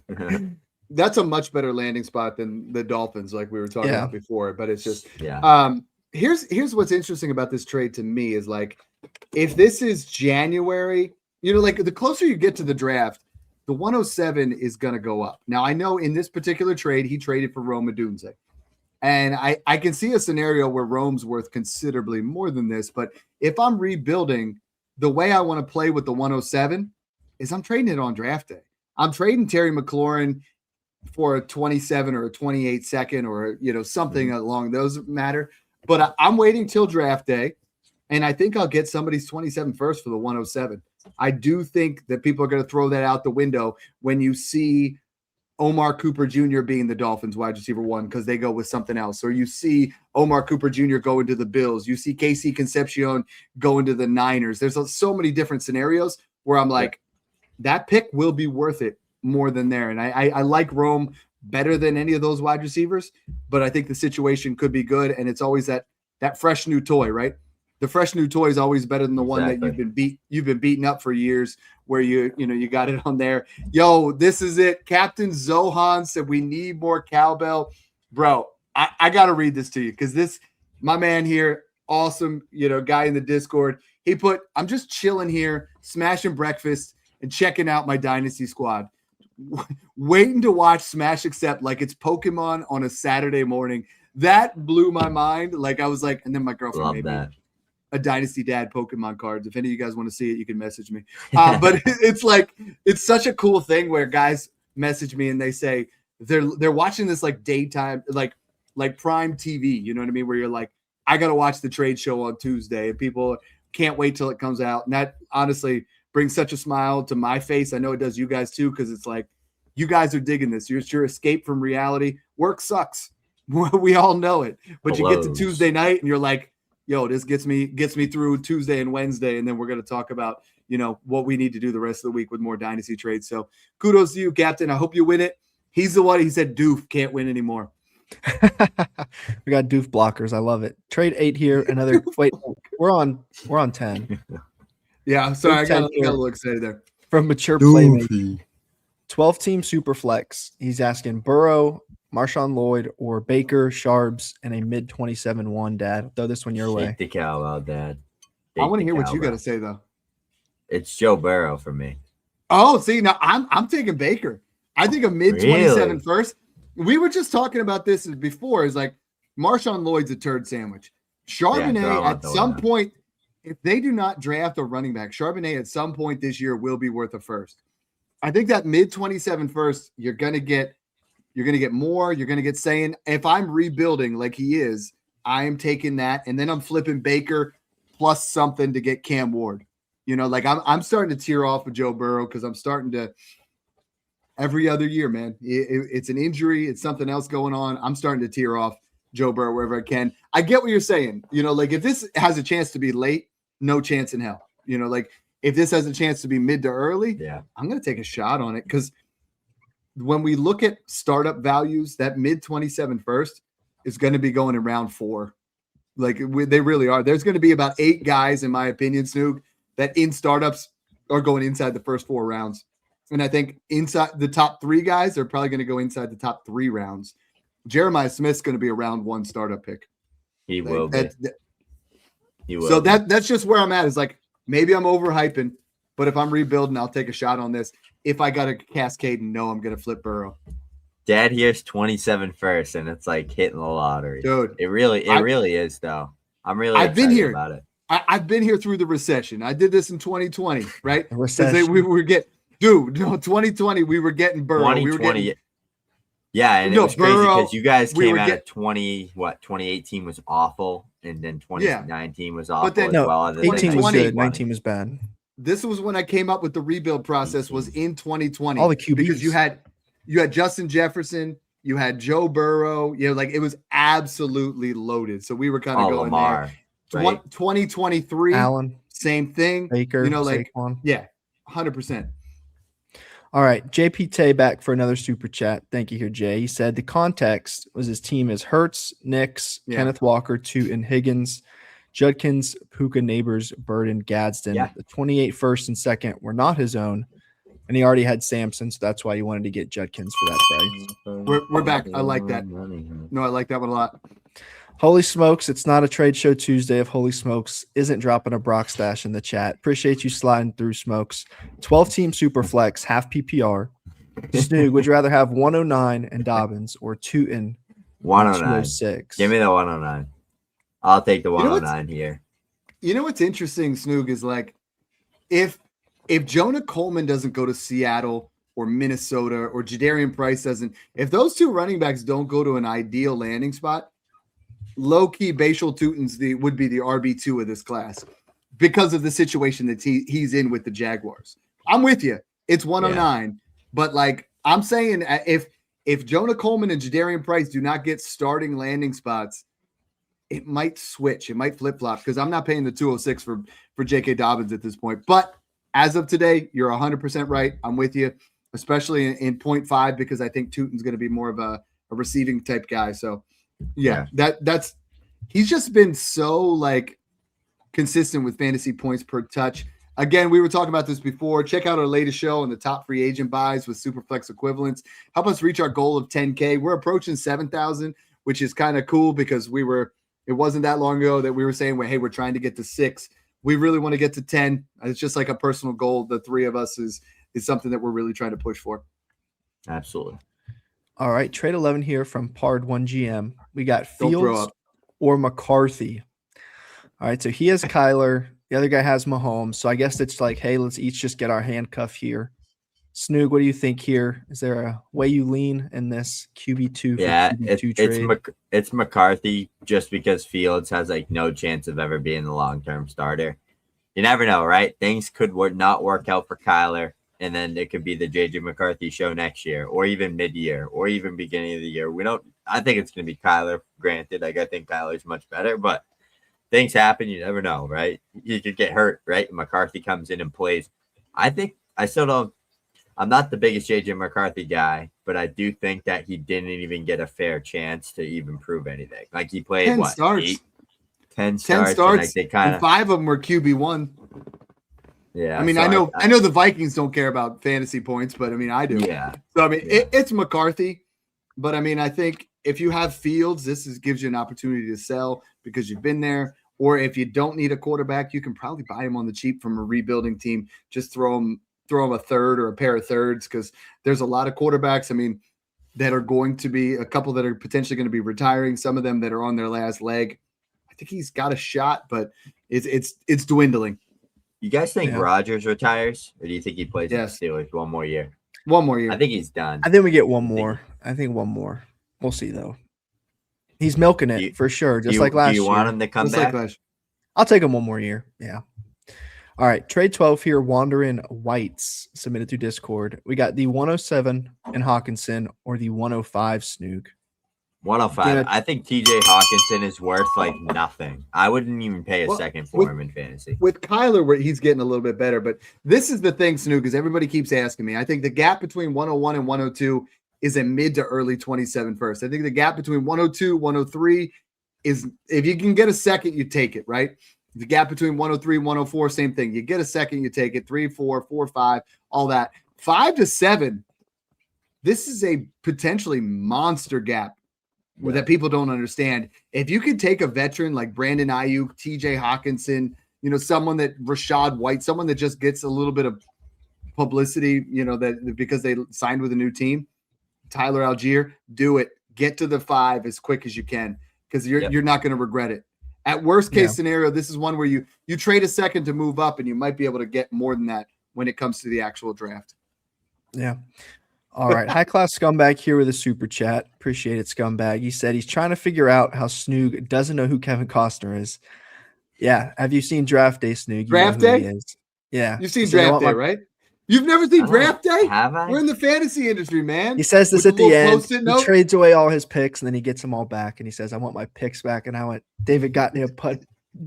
That's a much better landing spot than the Dolphins, like we were talking about before. But it's just, here's what's interesting about this trade to me is like, if this is January, like the closer you get to the draft, the 107 is going to go up. Now, I know in this particular trade, he traded for Rome Odunze. And I can see a scenario where Rome's worth considerably more than this. But if I'm rebuilding, the way I want to play with the 107 is I'm trading it on draft day. I'm trading Terry McLaurin for a 27 or a 28 second or, something along those matter. But I'm waiting till draft day. And I think I'll get somebody's 27 first for the 107. I do think that people are going to throw that out the window when you see Omar Cooper Jr. being the Dolphins wide receiver 1 because they go with something else. Or you see Omar Cooper Jr. go into the Bills. You see KC Concepcion go into the Niners. There's so many different scenarios where I'm like, that pick will be worth it more than there. And I like Rome better than any of those wide receivers, but I think the situation could be good. And it's always that fresh new toy, right? The fresh new toy is always better than the one that you've been beaten up for years where you got it on there. Yo, this is it. Captain Zohan said we need more cowbell. Bro, I got to read this to you because my man here, awesome, guy in the Discord, he put, I'm just chilling here, smashing breakfast and checking out my Dynasty squad. Waiting to watch Smash Accept like it's Pokemon on a Saturday morning. That blew my mind. Like I was like, and then my girlfriend made me a Dynasty Dad Pokemon cards. If any of you guys want to see it, you can message me. But it's like, it's such a cool thing where guys message me and they say they're watching this like daytime, like prime TV, you know what I mean? Where you're like, I got to watch the trade show on Tuesday and people can't wait till it comes out. And that honestly brings such a smile to my face. I know it does you guys too, because it's like, you guys are digging this. It's your escape from reality. Work sucks. We all know it. But you get to Tuesday night and you're like, yo, this gets me through Tuesday and Wednesday. And then we're going to talk about, what we need to do the rest of the week with more Dynasty trades. So kudos to you, Captain. I hope you win it. He's the one. He said Doof can't win anymore. We got Doof blockers. I love it. Trade 8 here. Another wait, we're on 10. Yeah, sorry, I got a little excited there. From Mature Playmaker. 12-team Superflex. He's asking Burrow, Marshawn Lloyd, or Baker, Sharbs, and a mid-27-1, Dad. Throw this one your way. Shake the cowbell, Dad. I want to hear what you got to say, though. It's Joe Burrow for me. Oh, see, now I'm taking Baker. I think a mid-27 first. We were just talking about this before. It's like Marshawn Lloyd's a turd sandwich. Charbonnet at some point, if they do not draft a running back, Charbonnet at some point this year will be worth a first. I think that mid-27 first, you're gonna get more. You're gonna get saying, if I'm rebuilding like he is, I am taking that, and then I'm flipping Baker plus something to get Cam Ward. Like I'm starting to tear off with Joe Burrow because I'm starting to every other year, man. It's an injury, it's something else going on. I'm starting to tear off Joe Burrow wherever I can. I get what you're saying. Like if this has a chance to be late, no chance in hell. Like if this has a chance to be mid to early, I'm going to take a shot on it because when we look at startup values, that mid-27 first is going to be going in round 4. Like they really are. There's going to be about 8 guys, in my opinion, Snoog, that in startups are going inside the first 4 rounds. And I think inside the top 3 guys are probably going to go inside the top 3 rounds. Jeremiah Smith's going to be a round 1 startup pick. He will be. He will. So that's just where I'm at. Is like, maybe I'm overhyping, but if I'm rebuilding, I'll take a shot on this. If I got a cascade and know I'm going to flip Burrow. Dad here's 27 first, and it's like hitting the lottery. Dude. It really is, though. I've been here about it. I've been here through the recession. I did this in 2020, right? Recession. We were getting, 2020, we were getting Burrow. 2020. Yeah, and it was crazy because you guys came out at 2018 was awful, and then 2019 was awful then, as well. 18 was good, 19 was bad. This was when I came up with the rebuild process, was in 2020. All the QBs. Because you had Justin Jefferson, you had Joe Burrow, like it was absolutely loaded. So we were kind of going Lamar. there. right? 2023, Allen, same thing. Baker, like Saquon. yeah, 100%. All right, JP Tay back for another super chat. Thank you here, Jay. He said the context was his team is Hurts, Nix, Kenneth Walker, Tootin, Higgins, Judkins, Puka, Neighbors, Burden, Gadsden. Yeah. The 28 first and second were not his own, and he already had Samson, so that's why he wanted to get Judkins for that price. We're back. I like that. No, I like that one a lot. Holy smokes, it's not a trade show Tuesday if Holy Smokes isn't dropping a Brock stash in the chat. Appreciate you sliding through, Smokes. 12-team super flex, half PPR. Snoog, would you rather have 109 and Dobbins or Tootin 109? 206? Give me the 109. I'll take the 109 here. You know what's interesting, Snoog, is like if Jonah Coleman doesn't go to Seattle or Minnesota or Jadarian Price doesn't, if those two running backs don't go to an ideal landing spot, low-key Bashal Tutin's would be the RB2 of this class because of the situation that he's in with the Jaguars. I'm with you. It's 109. But like I'm saying, if Jonah Coleman and Jadarian Price do not get starting landing spots, it might switch. It might flip-flop because I'm not paying the 206 for J.K. Dobbins at this point. But as of today, you're 100% right. I'm with you, especially in 0.5 because I think Tutin's going to be more of a receiving type guy. So yeah, that's he's just been so like consistent with fantasy points per touch. Again, we were talking about this before. Check out our latest show on the top free agent buys with Superflex equivalents. Help us reach our goal of 10K. We're approaching 7,000, which is kind of cool because it wasn't that long ago that we were saying, well, hey, we're trying to get to 6. We really want to get to 10. It's just like a personal goal. The three of us is something that we're really trying to push for. Absolutely. All right, trade 11 here from Pard1GM. We got Fields or McCarthy. All right, so he has Kyler. The other guy has Mahomes. So I guess it's like, hey, let's each just get our handcuff here. Snoog, what do you think here? Is there a way you lean in this QB2 QB2 trade? It's McCarthy just because Fields has like no chance of ever being the long-term starter. You never know, right? Things could not work out for Kyler. And then it could be the JJ McCarthy show next year, or even mid-year, or even beginning of the year. I think it's going to be Kyler, granted. Like, I think Kyler's much better, but things happen. You never know, right? You could get hurt, right? McCarthy comes in and plays. I'm not the biggest JJ McCarthy guy, but I do think that he didn't even get a fair chance to even prove anything. Like, he played, 10 starts. 10 starts. And, and 5 of them were QB1. Yeah, I mean, so I know the Vikings don't care about fantasy points, but I mean, I do. Yeah. So I mean, it's McCarthy, but I mean, I think if you have Fields, gives you an opportunity to sell because you've been there. Or if you don't need a quarterback, you can probably buy him on the cheap from a rebuilding team. Just throw him a third or a pair of thirds because there's a lot of quarterbacks. I mean, that are going to be a couple that are potentially going to be retiring. Some of them that are on their last leg. I think he's got a shot, but it's dwindling. You guys think Rodgers retires, or do you think he plays in the Steelers one more year? One more year. I think he's done. I think we get one more. I think one more. We'll see, though. He's milking it for sure, just like last year. Do you want him to come back? I'll take him one more year. Yeah. All right. Trade 12 here. Wandering Whites submitted through Discord. We got the 107 in Hawkinson or the 105 Snoog. 105. I think TJ Hawkinson is worth like nothing. I wouldn't even pay a second for him in fantasy. With Kyler, where he's getting a little bit better, but this is the thing, Snoog, because everybody keeps asking me. I think the gap between 101 and 102 is a mid to early 27 first. I think the gap between 102, 103 is, if you can get a second, you take it, right? The gap between 103 and 104, same thing. You get a second, you take it. 3, 4, 4, 5, all that. 5 to 7, this is a potentially monster gap that people don't understand. If you could take a veteran like Brandon Ayuk, TJ Hawkinson, someone that Rashad White, someone that just gets a little bit of publicity, that because they signed with a new team, Tyler Algier, do it. Get to the 5 as quick as you can because you're not going to regret it. At worst case scenario, this is one where you trade a second to move up and you might be able to get more than that when it comes to the actual draft. Yeah. All right. High class scumbag here with a super chat. Appreciate it, scumbag. He said he's trying to figure out how Snoog doesn't know who Kevin Costner is. Yeah. Have you seen Draft Day, Snoog? Draft Day? Yeah. You've seen Draft Day, right? You've never seen Draft Day? Have I? We're in the fantasy industry, man. He says this at the end. He trades away all his picks and then he gets them all back. And he says, I want my picks back. And I went, David got me a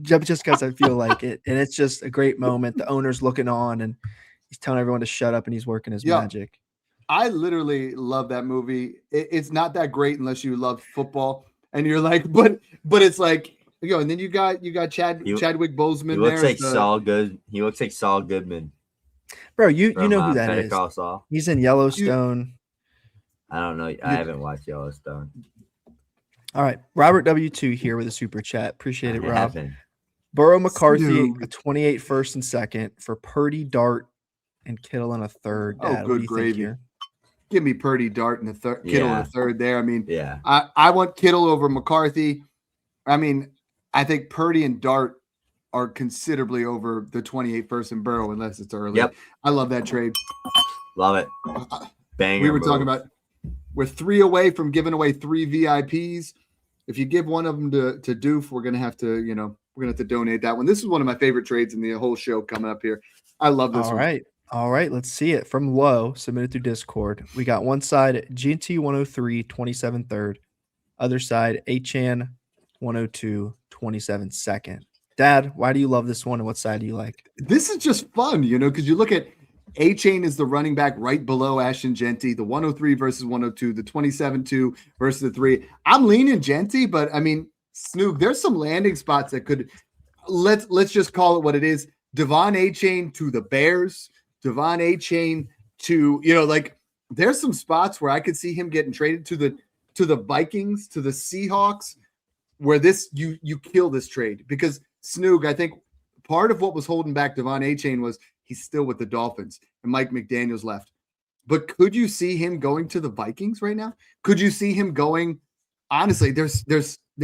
just because I feel like it. And it's just a great moment. The owner's looking on and he's telling everyone to shut up and he's working his magic. I literally love that movie. It's not that great unless you love football. And you're like, but it's like, and then you got Chadwick Boseman. He looks like Saul Good. He looks like Saul Goodman. Bro, you know who that is. Saul. He's in Yellowstone. I don't know. I haven't watched Yellowstone. All right. Robert W2 here with a super chat. Appreciate it, Rob. Haven't. Burrow McCarthy, a 28 first and second for Purdy, Dart, and Kittle in a third. Dad, good gravy. Give me Purdy, Dart, and a third. Kittle in a third there. I mean, I want Kittle over McCarthy. I mean, I think Purdy and Dart are considerably over the 28 first and Burrow unless it's early. Yep. I love that trade. Love it. Banger. We were talking about we're 3 away from giving away 3 VIPs. If you give one of them to Doof, we're gonna have to, we're gonna have to donate that one. This is one of my favorite trades in the whole show coming up here. I love this one. All right, let's see it from Low, submitted through Discord. We got one side GT 103, 27 third. Other side Achane 102, 27 second. Dad, why do you love this one and what side do you like? This is just fun, because you look at Achane is the running back right below Ashton Genty, the 103 versus 102, the 27-2 versus the 3. I'm leaning Genty, but I mean, Snoog, there's some landing spots that could let's just call it what it is. Devon Achane to the Bears, Devon Achane to, there's some spots where I could see him getting traded to the Vikings, to the Seahawks, where you kill this trade. Because Snoog, I think part of what was holding back Devon Achane was he's still with the Dolphins and Mike McDaniel's left. But could you see him going to the Vikings right now? Could you see him going? Honestly, there's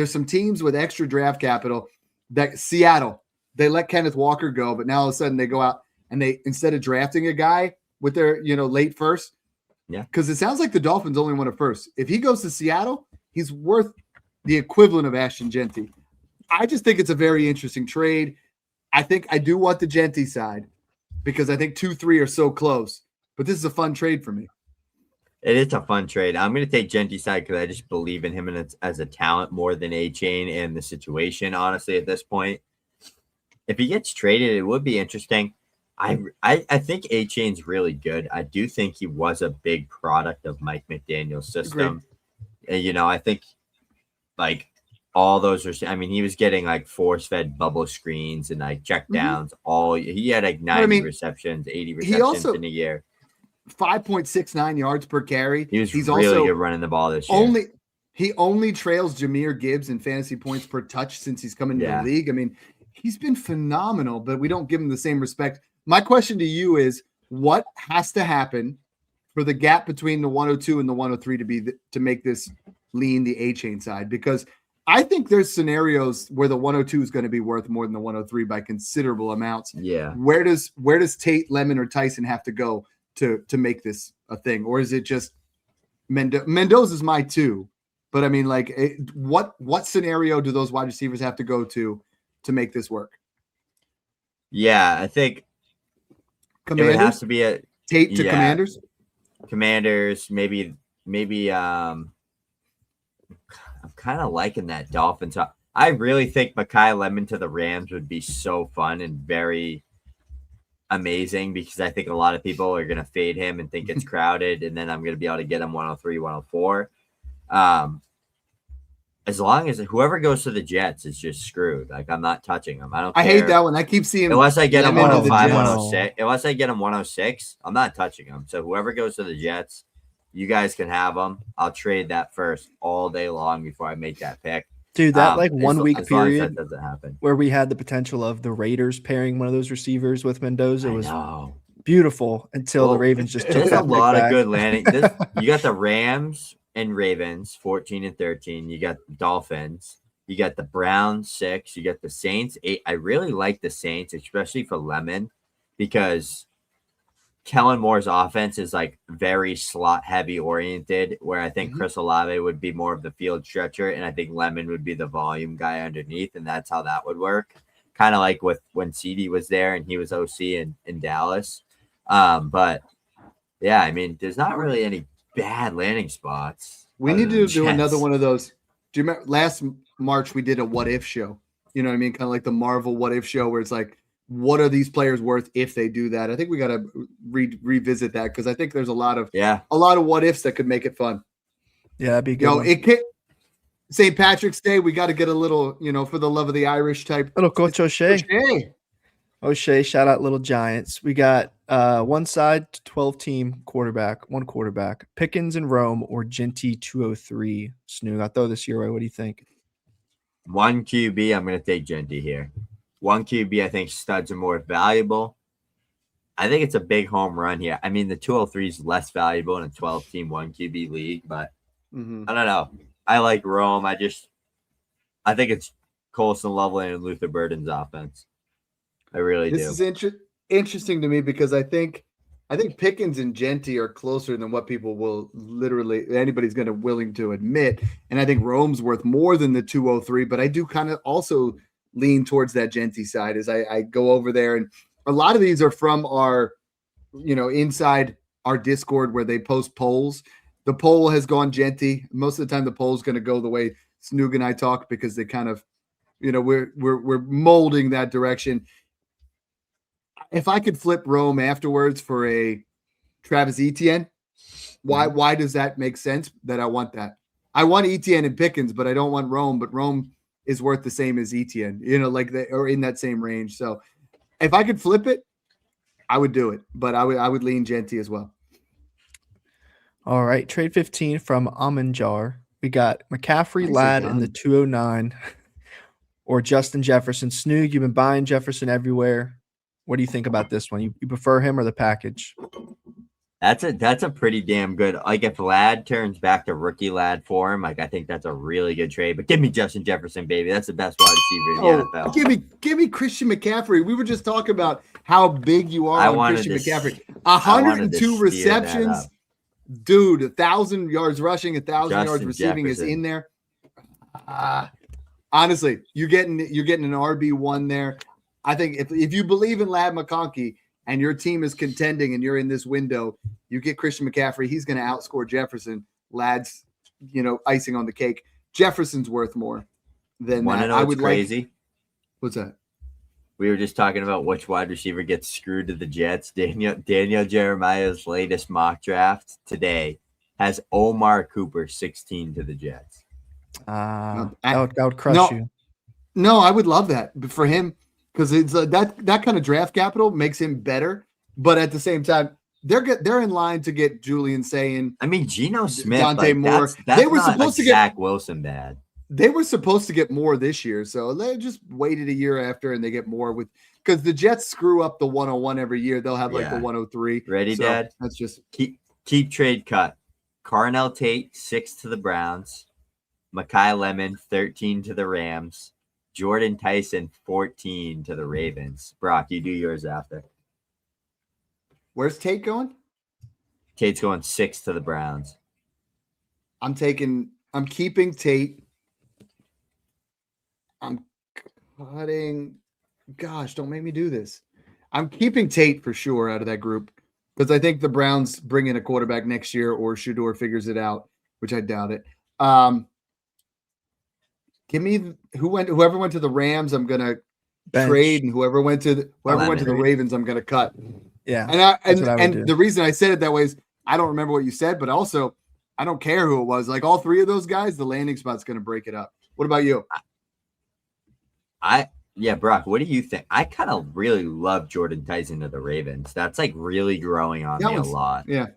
some teams with extra draft capital that Seattle, they let Kenneth Walker go, but now all of a sudden they go out and they, instead of drafting a guy with their, late first, because it sounds like the Dolphins only want a first. If he goes to Seattle, he's worth the equivalent of Ashton Genty. I just think it's a very interesting trade. I think I do want the Genty side because I think 2-3 are so close, but this is a fun trade for me. It is a fun trade. I'm going to take Genty's side because I just believe in him and as a talent more than Achane and the situation, honestly, at this point. If he gets traded, it would be interesting. I think Achane's really good. I do think he was a big product of Mike McDaniel's system. And, I think like all those are, I mean, he was getting like force-fed bubble screens and like check downs. He had like 90 receptions, 80 receptions in a year. 5.69 yards per carry. He's really good running the ball this year. He only trails Jahmyr Gibbs in fantasy points per touch since he's come into the league. I mean, he's been phenomenal, but we don't give him the same respect. My question to you is, what has to happen for the gap between the 102 and the 103 to make this lean the Achane side? Because I think there's scenarios where the 102 is going to be worth more than the 103 by considerable amounts. Yeah. Where does Tate, Lemon, or Tyson have to go to make this a thing? Or is it just Mendoza's my 2? But I mean, like, what scenario do those wide receivers have to go to make this work? Yeah, I think Commanders? It has to be a Tate to Commanders. Commanders, maybe. I'm kind of liking that Dolphins. I really think Mekhi Lemon to the Rams would be so fun and very amazing because I think a lot of people are going to fade him and think it's crowded, and then I'm going to be able to get him 103, 104. As long as whoever goes to the Jets is just screwed. Like, I'm not touching him. I hate that one. I keep seeing unless I get him 105, 106. Unless I get him 106, I'm not touching him. So whoever goes to the Jets, you guys can have him. I'll trade that first all day long before I make that pick. Dude, that 1 week period that doesn't happen, where we had the potential of the Raiders pairing one of those receivers with Mendoza was beautiful until the Ravens just took a lot of good landing. You got the Rams and Ravens 14 and 13. You got Dolphins. You got the Browns 6. You got the Saints 8. I really like the Saints, especially for Lemon, because Kellen Moore's offense is like very slot heavy oriented, where I think Chris Olave would be more of the field stretcher, and I think Lemon would be the volume guy underneath, and that's how that would work. Kind of like with when CD was there and he was OC in Dallas. But yeah, I mean, there's not really any bad landing spots. We need to do another one of those. Do you remember last March we did a what if show? You know what I mean? Kind of like the Marvel What If show where it's like, what are these players worth if they do that? I think we got to revisit that because I think there's a lot of what ifs that could make it fun. Yeah, that'd be a good. St. Patrick's Day, we got to get a little, for the love of the Irish type. Little Coach O'Shea. O'Shea, shout out Little Giants. We got one side 12-team quarterback, one quarterback, Pickens and Rome or Genty 203. Snoog, I'll throw this your way. What do you think? One QB, I'm going to take Genty here. One QB, I think studs are more valuable. I think it's a big home run here. I mean, the 203 is less valuable in a 12-team 1 QB league, but I don't know. I like Rome. I think it's Colson Loveland and Luther Burden's offense. I really do. This is interesting to me because I think Pickens and Genty are closer than what people will anybody's going to willing to admit. And I think Rome's worth more than the 203, but I do kind of also lean towards that Genty side as I go over there. And a lot of these are from our, inside our Discord where they post polls. The poll has gone Genty. Most of the time the poll is going to go the way Snoog and I talk because they kind of, we're molding that direction. If I could flip Rome afterwards for a Travis Etienne, why does that make sense that I want that? I want Etienne and Pickens, but I don't want Rome, but Rome is worth the same as Etienne, or in that same range. So if I could flip it, I would do it, but I would lean Genty as well. All right. Trade 15 from Amanjar. We got McCaffrey, Ladd in the 209 or Justin Jefferson. Snoog, you've been buying Jefferson everywhere. What do you think about this one? You prefer him or the package? That's a pretty damn good. Like if Ladd turns back to rookie Ladd form, I think that's a really good trade. But give me Justin Jefferson, baby. That's the best wide receiver in the NFL. Give me Christian McCaffrey. We were just talking about how big you are on Christian McCaffrey. 102 receptions, dude. 1,000 yards rushing, 1,000 yards receiving is in there. Honestly, you're getting an RB1 there. I think if you believe in Ladd McConkey and your team is contending and you're in this window, you get Christian McCaffrey. He's going to outscore Jefferson. Ladd's, icing on the cake. Jefferson's worth more than that. I would crazy. What's that? We were just talking about which wide receiver gets screwed to the Jets. Daniel Jeremiah's latest mock draft today has Omar Cooper 16 to the Jets. That would crush you. No, I would love that for him. Because it's that kind of draft capital makes him better, but at the same time, they're in line to get Julian Sayin. I mean, Geno Smith, Dante Moore. They were supposed to get Zach Wilson bad. They were supposed to get more this year, so they just waited a year after and they get more because the Jets screw up the 101 every year. They'll have the 103. Ready, Dad? That's just keep trade cut. Carnell Tate 6 to the Browns, Mekhi Lemon 13 to the Rams. Jordan Tyson, 14 to the Ravens. Brock, you do yours after. Where's Tate going? Tate's going 6 to the Browns. I'm keeping Tate. I'm cutting. Gosh, don't make me do this. I'm keeping Tate for sure out of that group because I think the Browns bring in a quarterback next year or Shedeur figures it out, which I doubt it. Give me whoever went to the Rams, I'm gonna trade, and whoever went to the Ravens, I'm gonna cut. Yeah, and the reason I said it that way is I don't remember what you said, but also I don't care who it was. Like all three of those guys, the landing spot's gonna break it up. What about you? Brock, what do you think? I kind of really love Jordan Tyson to the Ravens. That's like really growing on me a lot. Yeah,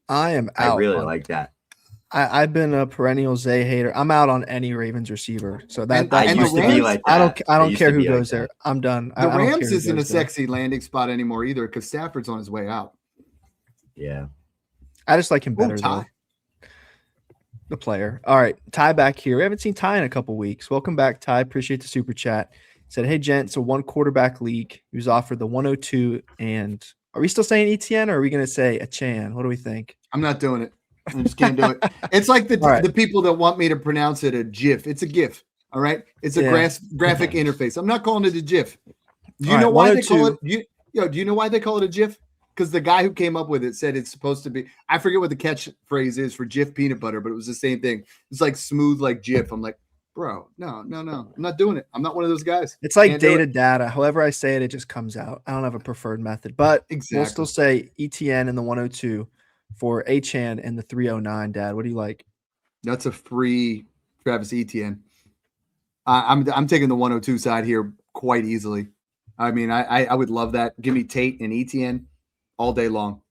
I am out. I really like that. I've been a perennial Zay hater. I'm out on any Ravens receiver. So that I used to be like that. I don't care who goes there. I'm done. The Rams isn't a sexy landing spot anymore either because Stafford's on his way out. Yeah. I just like him better though. The player. All right. Ty back here. We haven't seen Ty in a couple weeks. Welcome back, Ty. Appreciate the super chat. Said, hey, gent, it's a 1 quarterback league. He was offered the 102. And are we still saying Etienne or are we going to say Achane? What do we think? I'm not doing it. I just can't do it. It's like the people that want me to pronounce it a GIF. It's a GIF. All right. It's a graphic interface. I'm not calling it a GIF. Do you know why they call it? Do you know why they call it a GIF? Because the guy who came up with it said it's supposed to be. I forget what the catchphrase is for Jif peanut butter, but it was the same thing. It's like smooth like Jif. I'm like, bro, no. I'm not doing it. I'm not one of those guys. It's like Can't do data. However I say it, it just comes out. I don't have a preferred method, but Exactly. we'll still say ETN in the 102 for Achane in the 309. Dad, what do you like? That's a free Travis Etienne. I'm taking the 102 side here quite easily. I mean, I would love that. Give me Tate and Etienne all day long.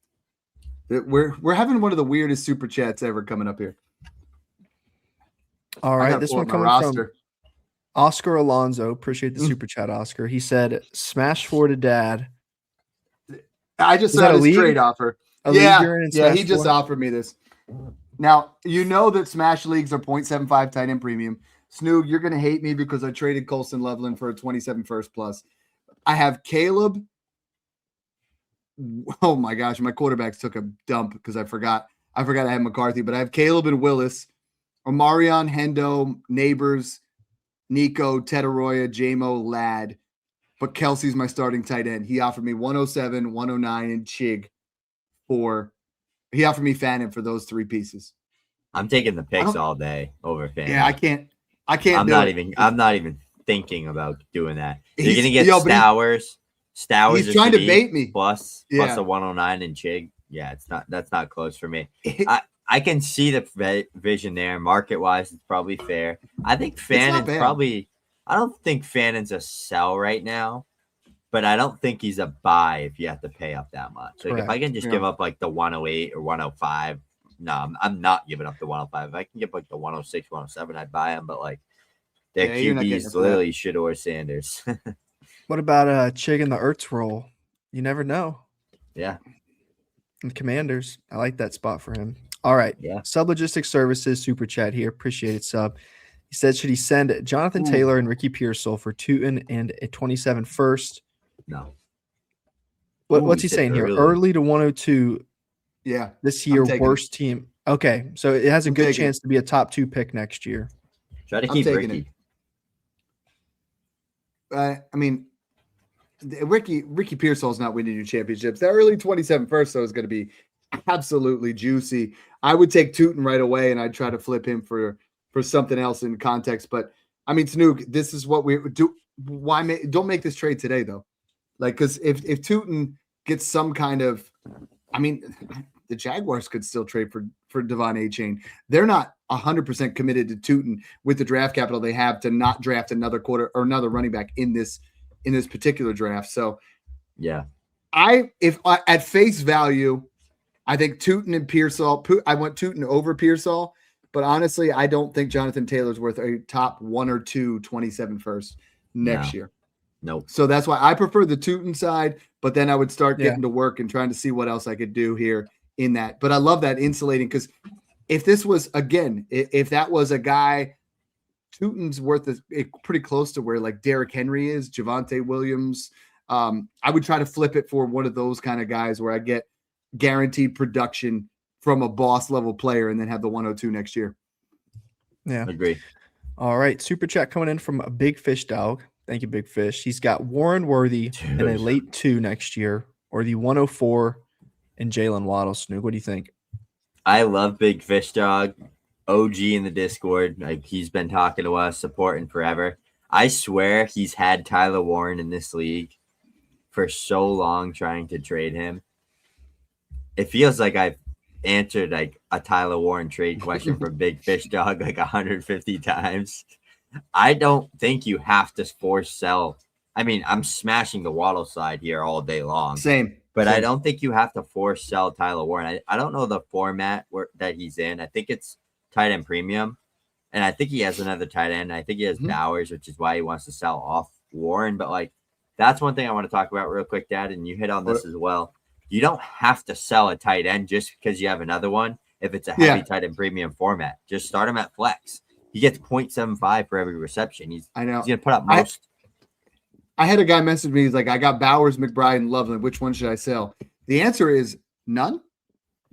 We're having one of the weirdest super chats ever coming up here. All right, this one coming from Oscar Alonso. Appreciate the super chat, Oscar. He said, "Smash 4 to Dad." I just saw his trade offer. Yeah, he just offered me this. Now, you know that Smash Leagues are 0.75 tight end premium. Snoog, you're going to hate me because I traded Colson Loveland for a 27 first plus. I have Caleb. Oh my gosh, my quarterbacks took a dump because I forgot I had McCarthy, but I have Caleb and Willis, Omarion, Hendo, Neighbors, Nico, Tetaroya, Jamo, Ladd. But Kelsey's my starting tight end. He offered me 107, 109, and Chig he offered me Fannin for those three pieces. I'm taking the picks all day over Fannin. Yeah, I can't. I'm not even thinking about doing that. You're gonna get Stowers. Stowers he's trying to bait me. Plus a 109 and Chig. Yeah, that's not close for me. I can see the vision there. Market wise, it's probably fair. I think Fannon's probably. I don't think Fannin's a sell right now, but I don't think he's a buy if you have to pay up that much. Like if I can just give up like the 108 or 105, no, I'm not giving up the 105. If I can give like the 106, 107, I'd buy him. But like their QB is literally Shador Sanders. What about Chig in the Ertz role? You never know. Yeah. And Commanders, I like that spot for him. All right. Yeah. Sub Logistics Services super chat here. Appreciate it, sub. He said, should he send Jonathan Taylor and Ricky Pearsall for Tootin and a 27 first? No. What's he saying here? Early to 102. Yeah. This year, worst team. Okay. So it has a good chance to be a top 2 pick next year. Try to keep Ricky. I mean, Ricky Pearsall's not winning you championships. That early 27 first, though, is going to be absolutely juicy. I would take Tootin right away, and I'd try to flip him for something else in context. But I mean, Snoog, this is what we do. Don't make this trade today, though. Like, because if Tootin gets some kind of, I mean, the Jaguars could still trade for Devon Achane. They're not 100% committed to Tootin with the draft capital they have to not draft another quarter or another running back in this particular draft. So, yeah, if at face value, I think Tootin and Pearsall. I want Tootin over Pearsall. But honestly, I don't think Jonathan Taylor's worth a top 1 or 2 27 first next year. Nope. So that's why I prefer the Tootin side, but then I would start getting to work and trying to see what else I could do here in that. But I love that insulating because if this was, again, if that was a guy, Tootin's worth pretty close to where like Derrick Henry is, Javonte Williams. I would try to flip it for one of those kind of guys where I get guaranteed production from a boss level player and then have the 102 next year. Yeah. Agree. All right. Super chat coming in from a Big Fish Dog. Thank you, Big Fish. He's got Warren Worthy in a late 2 next year or the 104 and Jalen Waddle. Snoog, what do you think? I love Big Fish Dog. OG in the Discord. Like he's been talking to us, supporting forever. I swear he's had Tyler Warren in this league for so long trying to trade him. It feels like I've answered like a Tyler Warren trade question for Big Fish Dog like 150 times. I don't think you have to force sell. I mean, I'm smashing the Waddle side here all day long. Same. I don't think you have to force sell Tyler Warren. I don't know the format that he's in. I think it's tight end premium. And I think he has another tight end. I think he has Bowers, which is why he wants to sell off Warren. But like, that's one thing I want to talk about real quick, Dad. And you hit on this as well. You don't have to sell a tight end just because you have another one. If it's a heavy tight end premium format, just start him at flex. He gets 0.75 for every reception. He's going to put up most. I had a guy message me. He's like, I got Bowers, McBride, and Loveland. Which one should I sell? The answer is none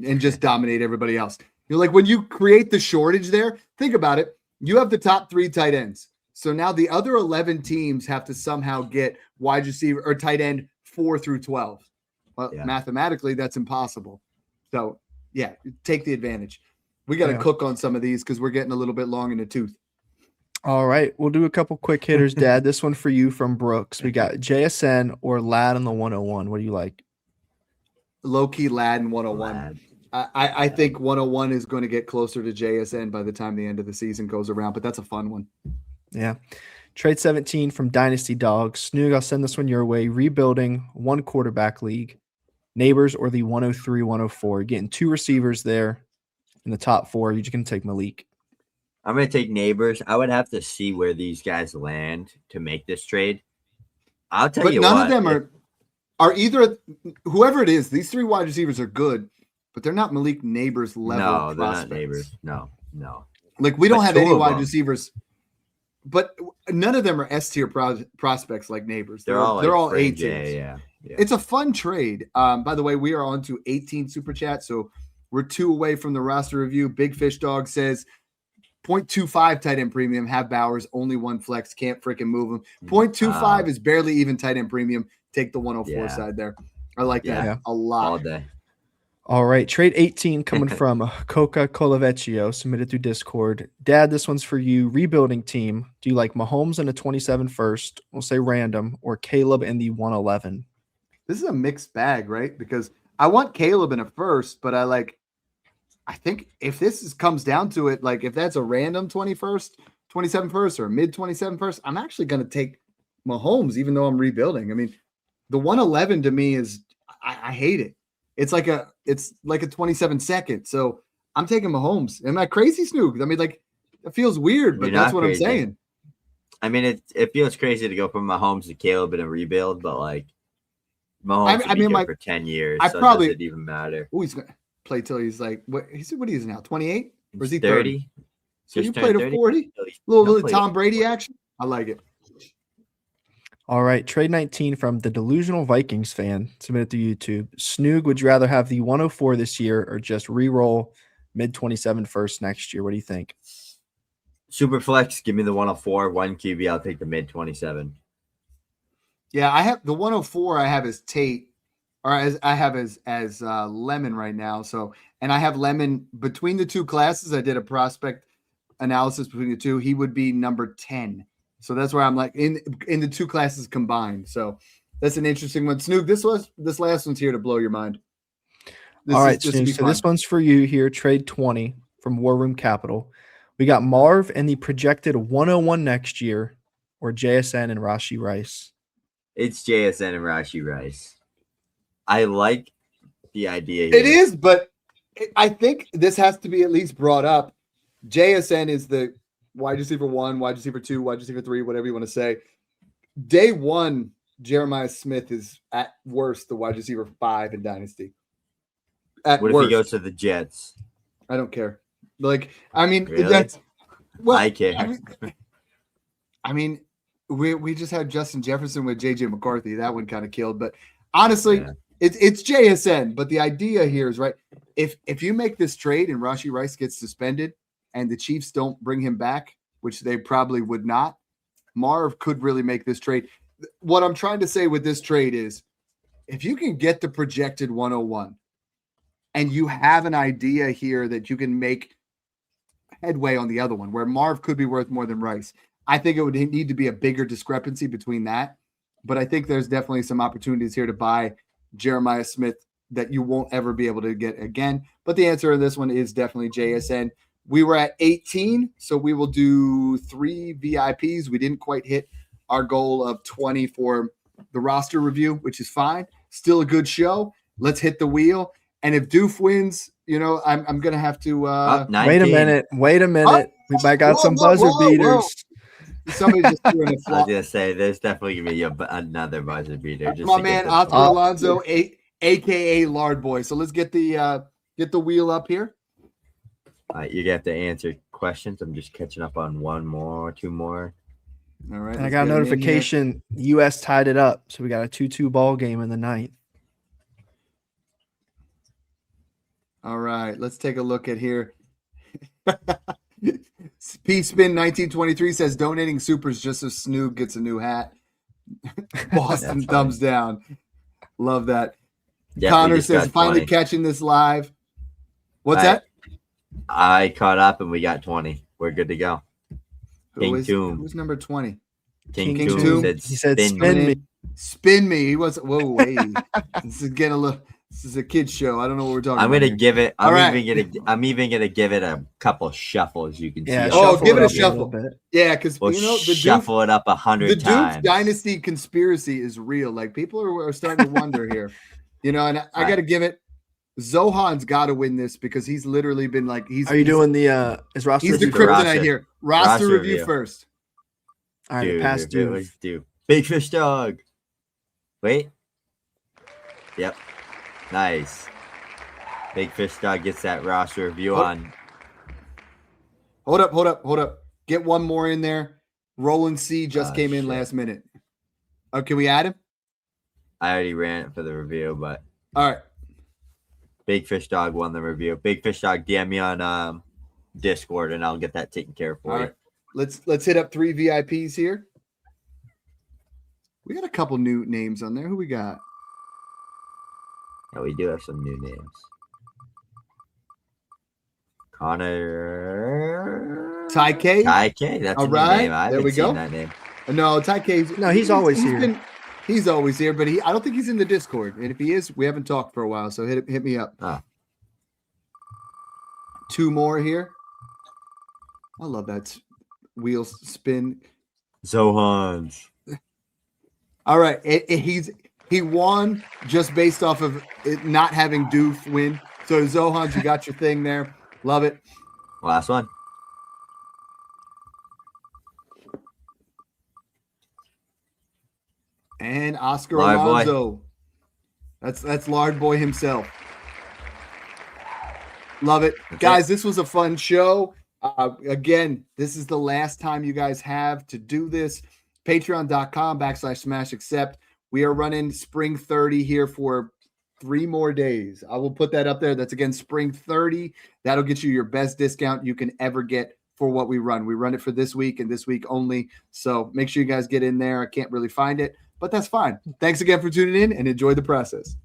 and just dominate everybody else. You're like, when you create the shortage there, think about it. You have the top 3 tight ends. So now the other 11 teams have to somehow get wide receiver or tight end 4 through 12. Well, mathematically, that's impossible. So, take the advantage. We got to cook on some of these because we're getting a little bit long in the tooth. All right, we'll do a couple quick hitters, Dad. This one for you from Brooks. We got JSN or Lad on the 101. What do you like? Low-key Lad 101. Lad. I think 101 is going to get closer to JSN by the time the end of the season goes around, but that's a fun one. Yeah. Trade 17 from Dynasty Dog. Snoog, I'll send this one your way. Rebuilding, 1 quarterback league. Neighbors or the 103, 104. Getting 2 receivers there in the top 4. You're just going to take Malik. I'm going to take Neighbors. I would have to see where these guys land to make this trade. I'll tell you what. But none of them are either – whoever it is, these 3 wide receivers are good, but they're not Malik Neighbors level No, they're prospects. not Neighbors. No. Like, we don't But have 2 any of wide them. receivers, but none of them are S-tier prospects like Neighbors. They're all A fringe, tiers. Yeah. It's a fun trade. By the way, we are on to 18 super chats, so we're 2 away from the roster review. Big Fish Dog says 0.25 tight end premium, have Bowers, only 1 flex, can't freaking move him. 0.25 is barely even tight end premium. Take the 104 side there. I like that a lot. All day. All right, trade 18 coming from Coca Colavecchio, submitted through Discord. Dad, this one's for you. Rebuilding team. Do you like Mahomes and a 27 first? We'll say random, or Caleb and the 111? This is a mixed bag, right? Because I want Caleb in a first, but I think if comes down to it, like if that's a random 21st, 27 first, or mid 27 first, I'm actually going to take Mahomes, even though I'm rebuilding. I mean, the 111 to me is I hate it. It's like a 27 second. So I'm taking Mahomes. Am I crazy, Snoog? I mean, like it feels weird, but that's what crazy. I'm saying. I mean, it feels crazy to go from Mahomes to Caleb in a rebuild, but like Mahomes will be good for 10 years. So does it even matter? Oh, he's going to play till he's like, what is he now? 28? Or is he 30? So you played a 40? A little bit of Tom Brady action? I like it. All right, trade 19 from the Delusional Vikings fan, submitted to YouTube. Snoog, would you rather have the 104 this year or just re-roll mid 27 first next year? What do you think? Super flex, give me the 104. 1 QB, I'll take the mid 27. Yeah, I have the 104. I have as Tate, or I have as Lemon right now. So, and I have Lemon between the 2 classes. I did a prospect analysis between the 2. He would be number 10. So that's where I'm like in the 2 classes combined. So that's an interesting one. Snoog, this last one's here to blow your mind. All right, Snoog, so this one's for you here. Trade 20 from War Room Capital. We got Marv and the projected 101 next year, or JSN and Rashee Rice. It's JSN and Rashee Rice. I like the idea here. It is, but I think this has to be at least brought up. JSN is the wide receiver 1, wide receiver 2, wide receiver 3, whatever you want to say. Day 1, Jeremiah Smith is at worst the wide receiver 5 in Dynasty. What if he goes to the Jets? I don't care. Like, I mean, really? That's well. I care. I mean, we just had Justin Jefferson with JJ McCarthy. That one kind of killed. But honestly, it's JSN. But the idea here is right. If you make this trade and Rashee Rice gets suspended, and the Chiefs don't bring him back, which they probably would not, Marv could really make this trade. What I'm trying to say with this trade is if you can get the projected 101 and you have an idea here that you can make headway on the other one where Marv could be worth more than Rice, I think it would need to be a bigger discrepancy between that. But I think there's definitely some opportunities here to buy Jeremiah Smith that you won't ever be able to get again. But the answer to this one is definitely JSN. We were at 18, so we will do 3 VIPs. We didn't quite hit our goal of 20 for the roster review, which is fine. Still a good show. Let's hit the wheel. And if Doof wins, I'm going to have to wait a minute. We might got some buzzer beaters. Somebody just threw in a flop. I was going to say, there's definitely going to be another buzzer beater. Just my man, Oscar Alonso, a.k.a. Lard Boy. So let's get the wheel up here. You're going to have to answer questions. I'm just catching up on 2 more. All right. And I got a notification. U.S. tied it up. So we got a 2-2 ball game in the 9th. All right. Let's take a look at here. P-Spin 1923 says donating supers just so Snoog gets a new hat. Boston thumbs down. Love that. Connor says finally catching this live. What's that? I caught up and we got 20. We're good to go. Who's number 20? King King Toom Toom. He said, spin me. Spin me. He was. Whoa, wait. This is getting a little. This is a kid's show. I don't know what we're talking about. I'm gonna here. give it. All right. I'm even gonna give it a couple shuffles. You can see. Give it a shuffle. Yeah, because we'll the shuffle it up 100 times. The Duke Dynasty conspiracy is real. Like people are starting to wonder here. And I got to give it. Zohan's got to win this because he's literally been like he's. Are you doing the his roster? He's the kryptonite here. Roster review first. All right, pass due. Big Fish Dog. Wait. Yep. Nice. Big Fish Dog gets that roster review on. Hold up. Get one more in there. Roland C just came in last minute. Oh, can we add him? I already ran it for the review, but. All right. Big Fish Dog won the review. Big Fish Dog, DM me on Discord, and I'll get that taken care of for you. Right. Let's hit up 3 VIPs here. We got a couple new names on there. Who we got? Yeah, we do have some new names. Connor. Ty K. That's all right. New name. I haven't seen that name. No, Ty K. No, he's always here. He's always here, but I don't think he's in the Discord. And if he is, we haven't talked for a while, so hit me up. 2 more here. I love that wheels spin. Zohan's. All right, he won just based off of it not having Doof win. So Zohan's, you got your thing there. Love it. Last one. And Oscar Alonso. That's Lard Boy himself. Love it. Guys, this was a fun show. Again, this is the last time you guys have to do this. Patreon.com/smash accept. We are running Spring 30 here for 3 more days. I will put that up there. That's again Spring 30. That'll get you your best discount you can ever get for what we run. We run it for this week and this week only. So make sure you guys get in there. I can't really find it, but that's fine. Thanks again for tuning in and enjoy the process.